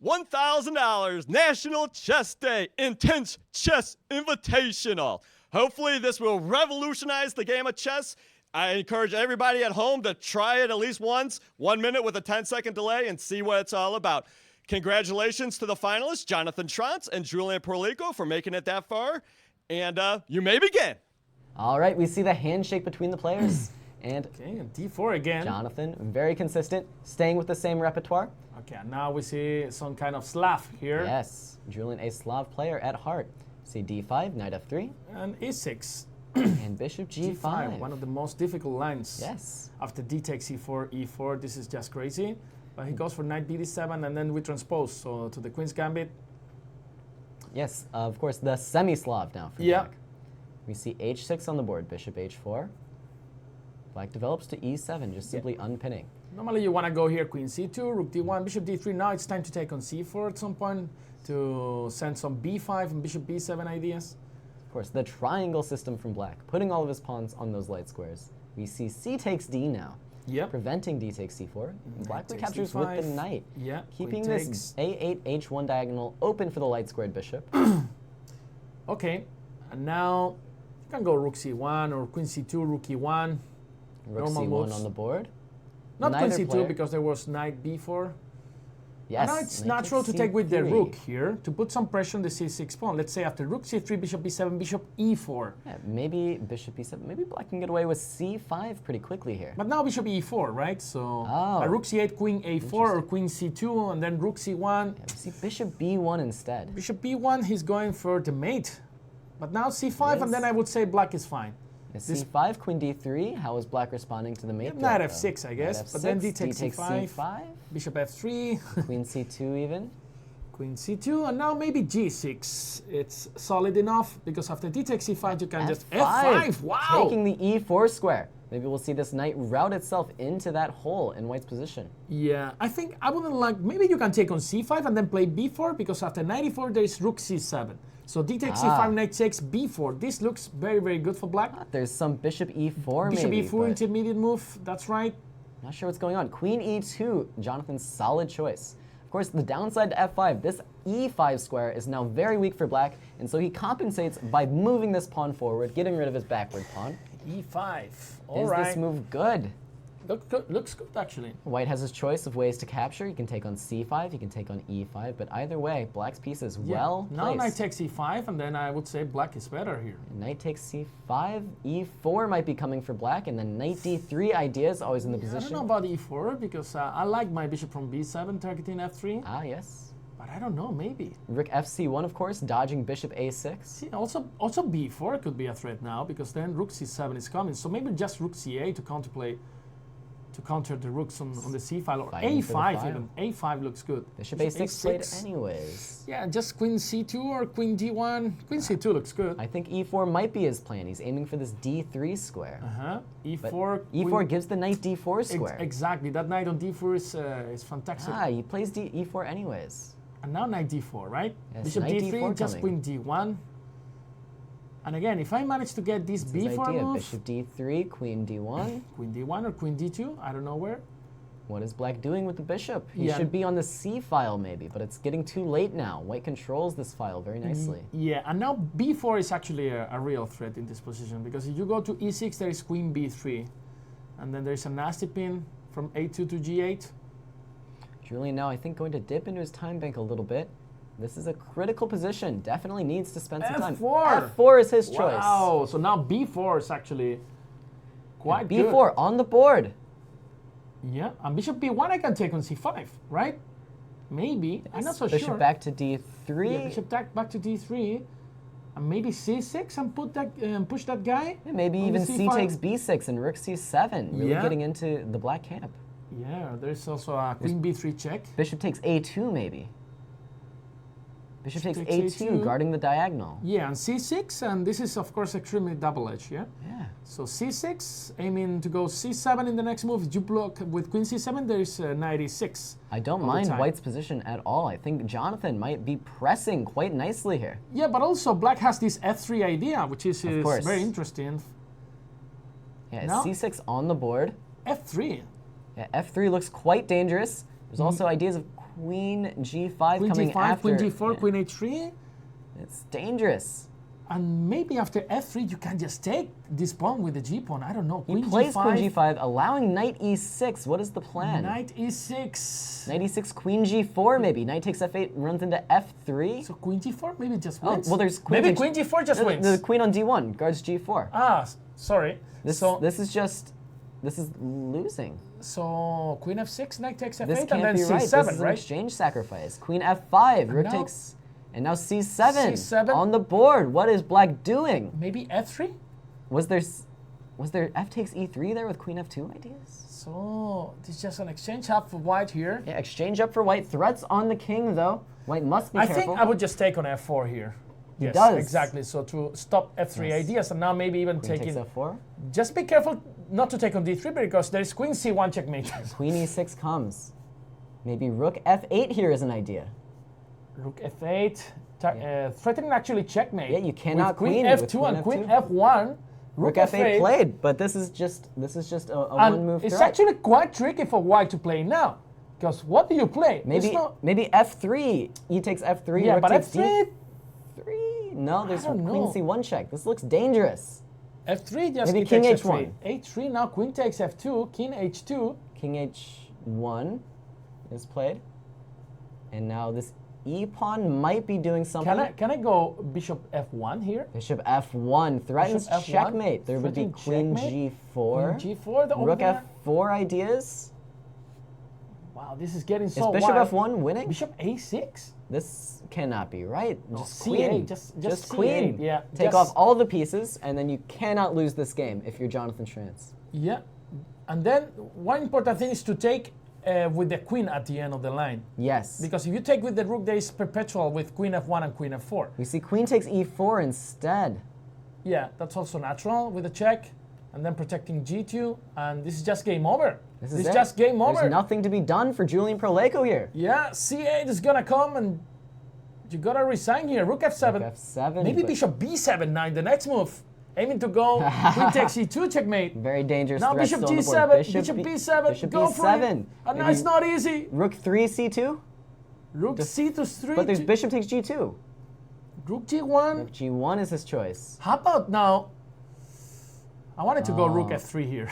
$1,000 National Chess Day Intense Chess Invitational. Hopefully this will revolutionize the game of chess. I encourage everybody at home to try it at least once, 1 minute with a 10-second delay, and see what it's all about. Congratulations to the finalists, Jonathan Schrantz and Julian Proleiko, for making it that far. And you may begin. All right, we see the handshake between the players. And Okay, and D4 again. Jonathan, very consistent, staying with the same repertoire. Okay, now we see some kind of Slav here. Yes, Julian, a Slav player at heart. See D5, Knight F3, And E6. and Bishop G5. One of the most difficult lines. Yes. After D takes E4, E4, this is just crazy. But he goes for Knight BD7, and then we transpose so to the Queen's Gambit. Yes, of course, the semi-Slav now for Yeah. Black. We see H6 on the board, Bishop H4. Black develops to E7, just simply unpinning. Normally you want to go here, Queen C2, Rook D1, Bishop D3. Now it's time to take on C4 at some point to send some B5 and Bishop B7 ideas. Of course, the triangle system from Black, putting all of his pawns on those light squares. We see C takes D now, Yep. preventing D takes C4. Black takes recaptures D5. with the knight, Yeah. keeping Queen this A8, H1 diagonal open for the light squared bishop. Okay, and now you can go Rook C1 or Queen C2, Rook E1. Rook Normal C1 moves. on the board. Not Neither Queen C2 player- because there was Knight B4. Yes. Now it's knight natural takes to take with the C3. Rook here to put some pressure on the C6 pawn. Let's say after Rook C3, Bishop B7, Bishop E4. Yeah, maybe Bishop E7. Maybe Black can get away with C5 pretty quickly here. But now Bishop E4, right? So Oh. a Rook C8, Queen A4, or Queen C2, and then Rook C1. Yeah, we see Bishop B1 instead. Bishop B1, he's going for the mate. But now C5, and then I would say Black is fine. This- C5, Queen D3. How is Black responding to the mate? Knight threat, F6, though? I guess, Knight but then F6, D takes C5. C5. Bishop F3, Queen C2 even. Queen C2, and now maybe G6. It's solid enough because after D takes C5, you can just F5. Wow! Taking the E4 square. Maybe we'll see this knight route itself into that hole in White's position. Yeah, I think I wouldn't like. Maybe you can take on C5 and then play B4 because after Knight E4 there is Rook C7. So D takes C5, Knight takes B4. This looks very, very good for Black. There's some Bishop E4 Bishop maybe, E4 but intermediate move. That's right. not sure what's going on. Queen E2, Jonathan's solid choice. Of course, the downside to F5, this E5 square is now very weak for Black, and so he compensates by moving this pawn forward, getting rid of his backward pawn. E5. All Is right. this move good? Looks good actually. White has his choice of ways to capture. He can take on C5, he can take on E5, but either way, Black's piece is well Now placed. Knight takes E5, and then I would say Black is better here. Knight takes C5, E4 might be coming for Black, and then Knight D3 ideas always in the I don't position. know about E4 because I like my bishop from B7 targeting F3, Ah, yes. but I don't know, maybe. Rook FC1, of course, dodging Bishop A6. See, also B4 could be a threat now because then Rook C7 is coming. So maybe just Rook C8 to counter the rooks on the C file, or Fighting for the A5 file. even. A5 looks good. Bishop A6 played anyways. Yeah, just Queen C2 or Queen D1. Queen C2 looks good. I think E4 might be his plan. He's aiming for this D3 square. But E4. E4 gives the knight D4 square. Exactly. That knight on D4 is fantastic. Ah, he plays E4 anyways. And now knight D4, right? Yes, Bishop knight D3, D4 just coming. Queen D1. And again, if I manage to get this His B4 idea, move, Bishop D3, Queen D1. Queen D1 or Queen D2, I don't know where. What is black doing with the bishop? He Yeah. should be on the c file maybe, but it's getting too late now. White controls this file very nicely. Yeah, and now b4 is actually a real threat in this position, because if you go to e6, there is queen b3, and then there's a nasty pin from a2 to g8. Julian now, I think, going to dip into his time bank a little bit. This is a critical position. Definitely needs to spend some time. F4. F4 is his choice. Wow, so now b4 is actually quite good. B4 on the board. Yeah, and bishop b1 I can take on c5, right? Maybe, I'm not so Bishop sure. back to d3. Yeah, bishop back to d3, and maybe c6 and put that push that guy. Yeah, maybe on even the c c5. takes b6 and rook c7. Really Yeah. getting into the black camp. Yeah, there's also a queen b3 check. Bishop takes a2 maybe. Bishop takes takes a2, A2. guarding the diagonal. Yeah, and c6, and this is of course extremely double-edged, yeah? Yeah. So c6, aiming to go c7 in the next move. If you block with queen c7, there is knight e6. I don't all the mind time. white's position at all. I think Jonathan might be pressing quite nicely here. Yeah, but also black has this f3 idea, which is course. very interesting. Yeah, Now- c6 on the board. f3. Yeah, f3 looks quite dangerous. There's also ideas of queen g5 Queen coming g5, after. queen g4, Yeah, queen h3. It's dangerous. And maybe after f3, you can just take this pawn with the g pawn. I don't know. He Queen plays g5, queen g5, allowing knight e6. What is the plan? knight e6. Knight e6, queen g4 maybe. Knight takes f8, runs into f3. So queen g4 maybe just Oh, wins. well, there's queen maybe takes- queen g4 just the, wins. the queen on d1 guards g4. Sorry. This is losing. So queen f6, knight takes f8, This and can't then be c7, right. This is an right? exchange sacrifice. Queen f5, rook now- takes, and now c7, C7. on the board. What is black doing? Maybe f3. Was there f takes e3 there with queen f2 ideas? So this is just an exchange half for white here. Yeah, exchange up for white. Threats on the king though. White must be I careful. think I would just take on f4 here. He Yes, does. exactly. So to stop f3 Yes. ideas, and now maybe even Queen taking. takes f4. Just be careful not to take on d3 because there is queen c1 checkmate. Queen e6 comes. Maybe rook f8 here is an idea. Rook f8, threatening actually checkmate. Yeah, you cannot with queen queen f2 with queen and queen F2. f1. Rook f8 played, but this is just a And one move it's threat. actually quite tricky for white to play now. Because what do you play? Maybe It's not, maybe f3. E takes f3. yeah, rook but takes f3, d3. No, there's don't queen know. c1 check. This looks dangerous. f3 just Maybe takes king f3. h1. h3 now queen takes f2, king h2. King h1 is played, and now this e pawn might be doing something. Can I go bishop f1 here? Bishop f1 threatens Bishop F1, checkmate. There would be threatening queen checkmate. g4. Queen g4, the Rook overlap. f4 ideas. Wow, this is getting Is so bishop wild. f1 winning? Bishop a6? This cannot be right. Just C8, queen. just queen. C8, yeah. Take Just- off all the pieces, and then you cannot lose this game if you're Jonathan Schrantz. Yeah. And then one important thing is to take with the queen at the end of the line. Yes. Because if you take with the rook, there is perpetual with queen f1 and queen f4. We see queen takes e4 instead. Yeah, that's also natural with the check. And then protecting g2. And this is just game over. This This is is it. just game over. There's nothing to be done for Julian Proleiko here. Yeah, c8 is going to come and you got to resign here. Rook f7. Rook f7. Maybe but bishop b7 now in the next move. Aiming to go queen takes e2 checkmate. Very dangerous Now threat bishop still on the g7, board. bishop B- b7, Bishop go b7. for it. And now Maybe it's not easy. Rook 3 c2. Rook c to 3. But there's bishop takes g2. Rook g1. Rook g1 is his choice. How about now? I wanted to go rook f3 here.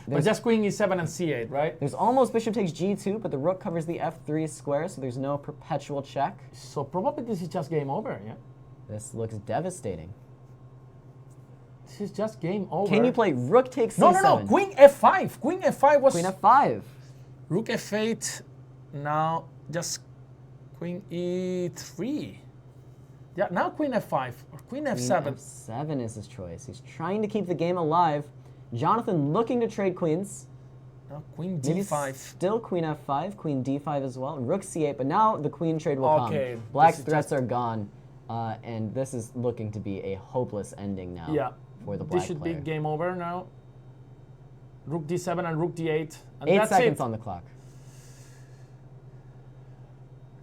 But just queen e7 and c8, right? There's almost bishop takes g2, but the rook covers the f3 square, so there's no perpetual check. So probably this is just game over, yeah? This looks devastating. This is just game over. Can you play rook takes No, c7? no, no. Queen f5. Queen f5 was... Queen f5. Rook f8. Now just queen e3. Yeah, now queen f5 or queen f7. Queen f7 is his choice. He's trying to keep the game alive. Jonathan looking to trade queens. Now queen Maybe d5. still queen f5, queen d5 as well, and rook c8, but now the queen trade will Okay, come. Black's this is threats just- are gone, and this is looking to be a hopeless ending now Yeah. for the black This should player. be game over now. Rook d7 and rook d8. And 8 that's seconds it. on the clock.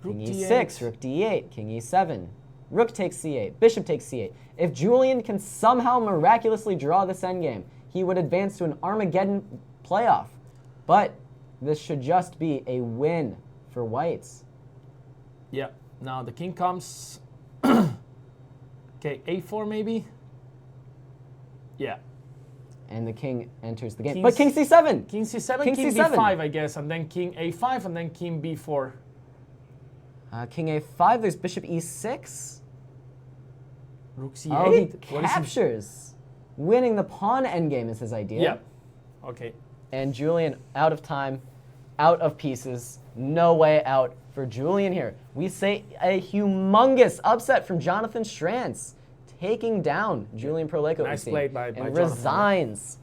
Rook King d8. e6, rook d8, king e7, rook takes c8, bishop takes c8. If Julian can somehow miraculously draw this endgame, he would advance to an Armageddon playoff. But this should just be a win for whites. Yeah. Now the king comes. Okay, a4 maybe. Yeah. And the king enters the game. King But king c7. King c7, King king c7. b5, I guess, and then king a5, and then king b4. King a5. There's bishop e6. Rook c8. Oh, he What is he- captures. Winning the pawn endgame is his idea. Yeah. Okay. And Julian out of time, out of pieces. No way out for Julian here. We say a humongous upset from Jonathan Schrantz, taking down Julian Proleiko. Nice play by and Jonathan. resigns.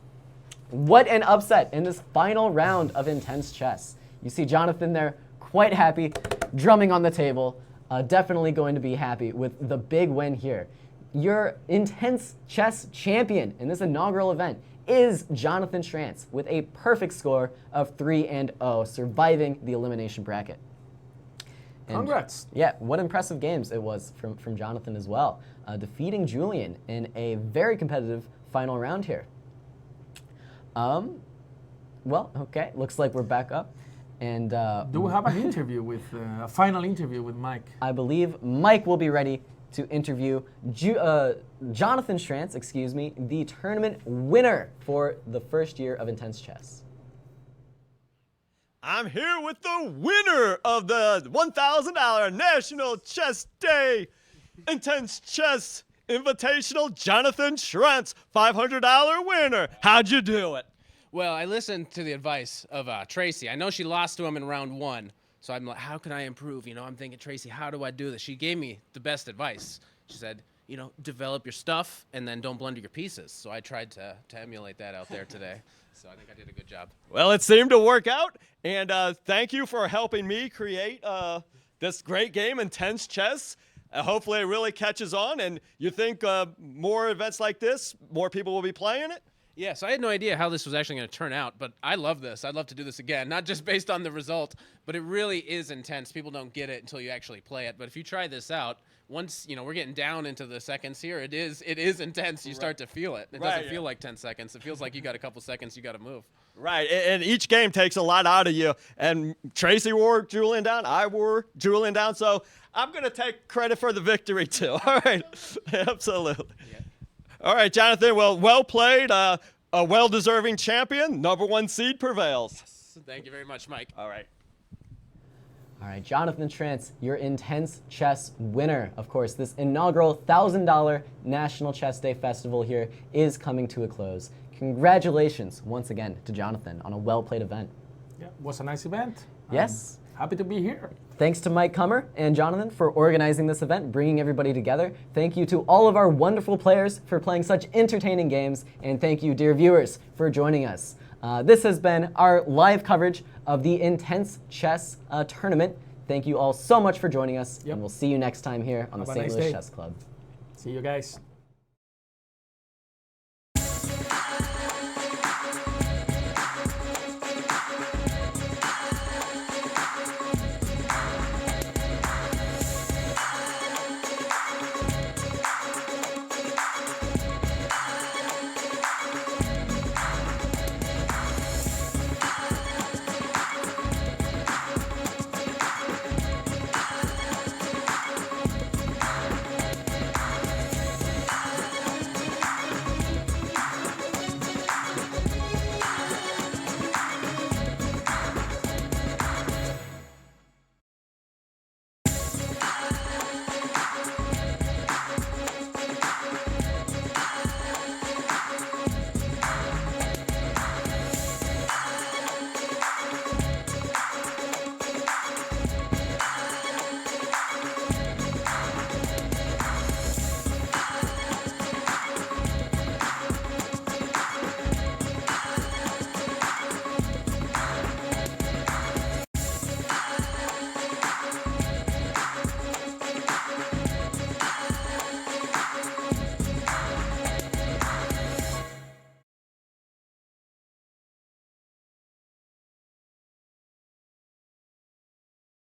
What an upset in this final round of intense chess. You see Jonathan there, quite happy, drumming on the table. Definitely going to be happy with the big win here. Your intense chess champion in this inaugural event is Jonathan Schrantz with a perfect score of 3-0, surviving the elimination bracket. And Congrats. yeah, what impressive games it was from Jonathan as well, defeating Julian in a very competitive final round here. Well, okay, looks like we're back up. And Do we have an interview with, a final interview with Mike? I believe Mike will be ready to interview Jonathan Schrantz, excuse me, the tournament winner for the first year of Intense Chess. I'm here with the winner of the $1,000 National Chess Day Intense Chess Invitational, Jonathan Schrantz, $500 winner. How'd you do it? Well, I listened to the advice of Tracee. I know she lost to him in round 1, so I'm like, how can I improve? You know, I'm thinking, Tracee, how do I do this? She gave me the best advice. She said, you know, develop your stuff and then don't blunder your pieces. So I tried to emulate that out there today. So I think I did a good job. Well, it seemed to work out, and thank you for helping me create this great game, Intense Chess. Hopefully it really catches on, and you think more events like this, more people will be playing it? Yeah, so I had no idea how this was actually going to turn out, but I love this. I'd love to do this again, not just based on the result, but it really is intense. People don't get it until you actually play it. But if you try this out, once, you know, we're getting down into the seconds here, it is intense. You start to feel it. It doesn't feel like 10 seconds. It feels like you got a couple seconds you got to move. Right, and each game takes a lot out of you. And Tracee wore Julian down, I wore Julian down, so I'm going to take credit for the victory too. All right, absolutely. Yeah. All right, Jonathan, well played. A well-deserving champion. #1 seed prevails. Thank you very much, Mike. All right. All right, Jonathan Schrantz, your Intense Chess winner. Of course, this inaugural $1,000 National Chess Day Festival here is coming to a close. Congratulations once again to Jonathan on a well-played event. Yeah, it was a nice event. Yes. Happy to be here. Thanks to Mike Kummer and Jonathan for organizing this event, bringing everybody together. Thank you to all of our wonderful players for playing such entertaining games, and thank you, dear viewers, for joining us. This has been our live coverage of the Intense Chess Tournament. Thank you all so much for joining us, and we'll see you next time here on the Have a St. nice Louis day. Chess Club. See you guys.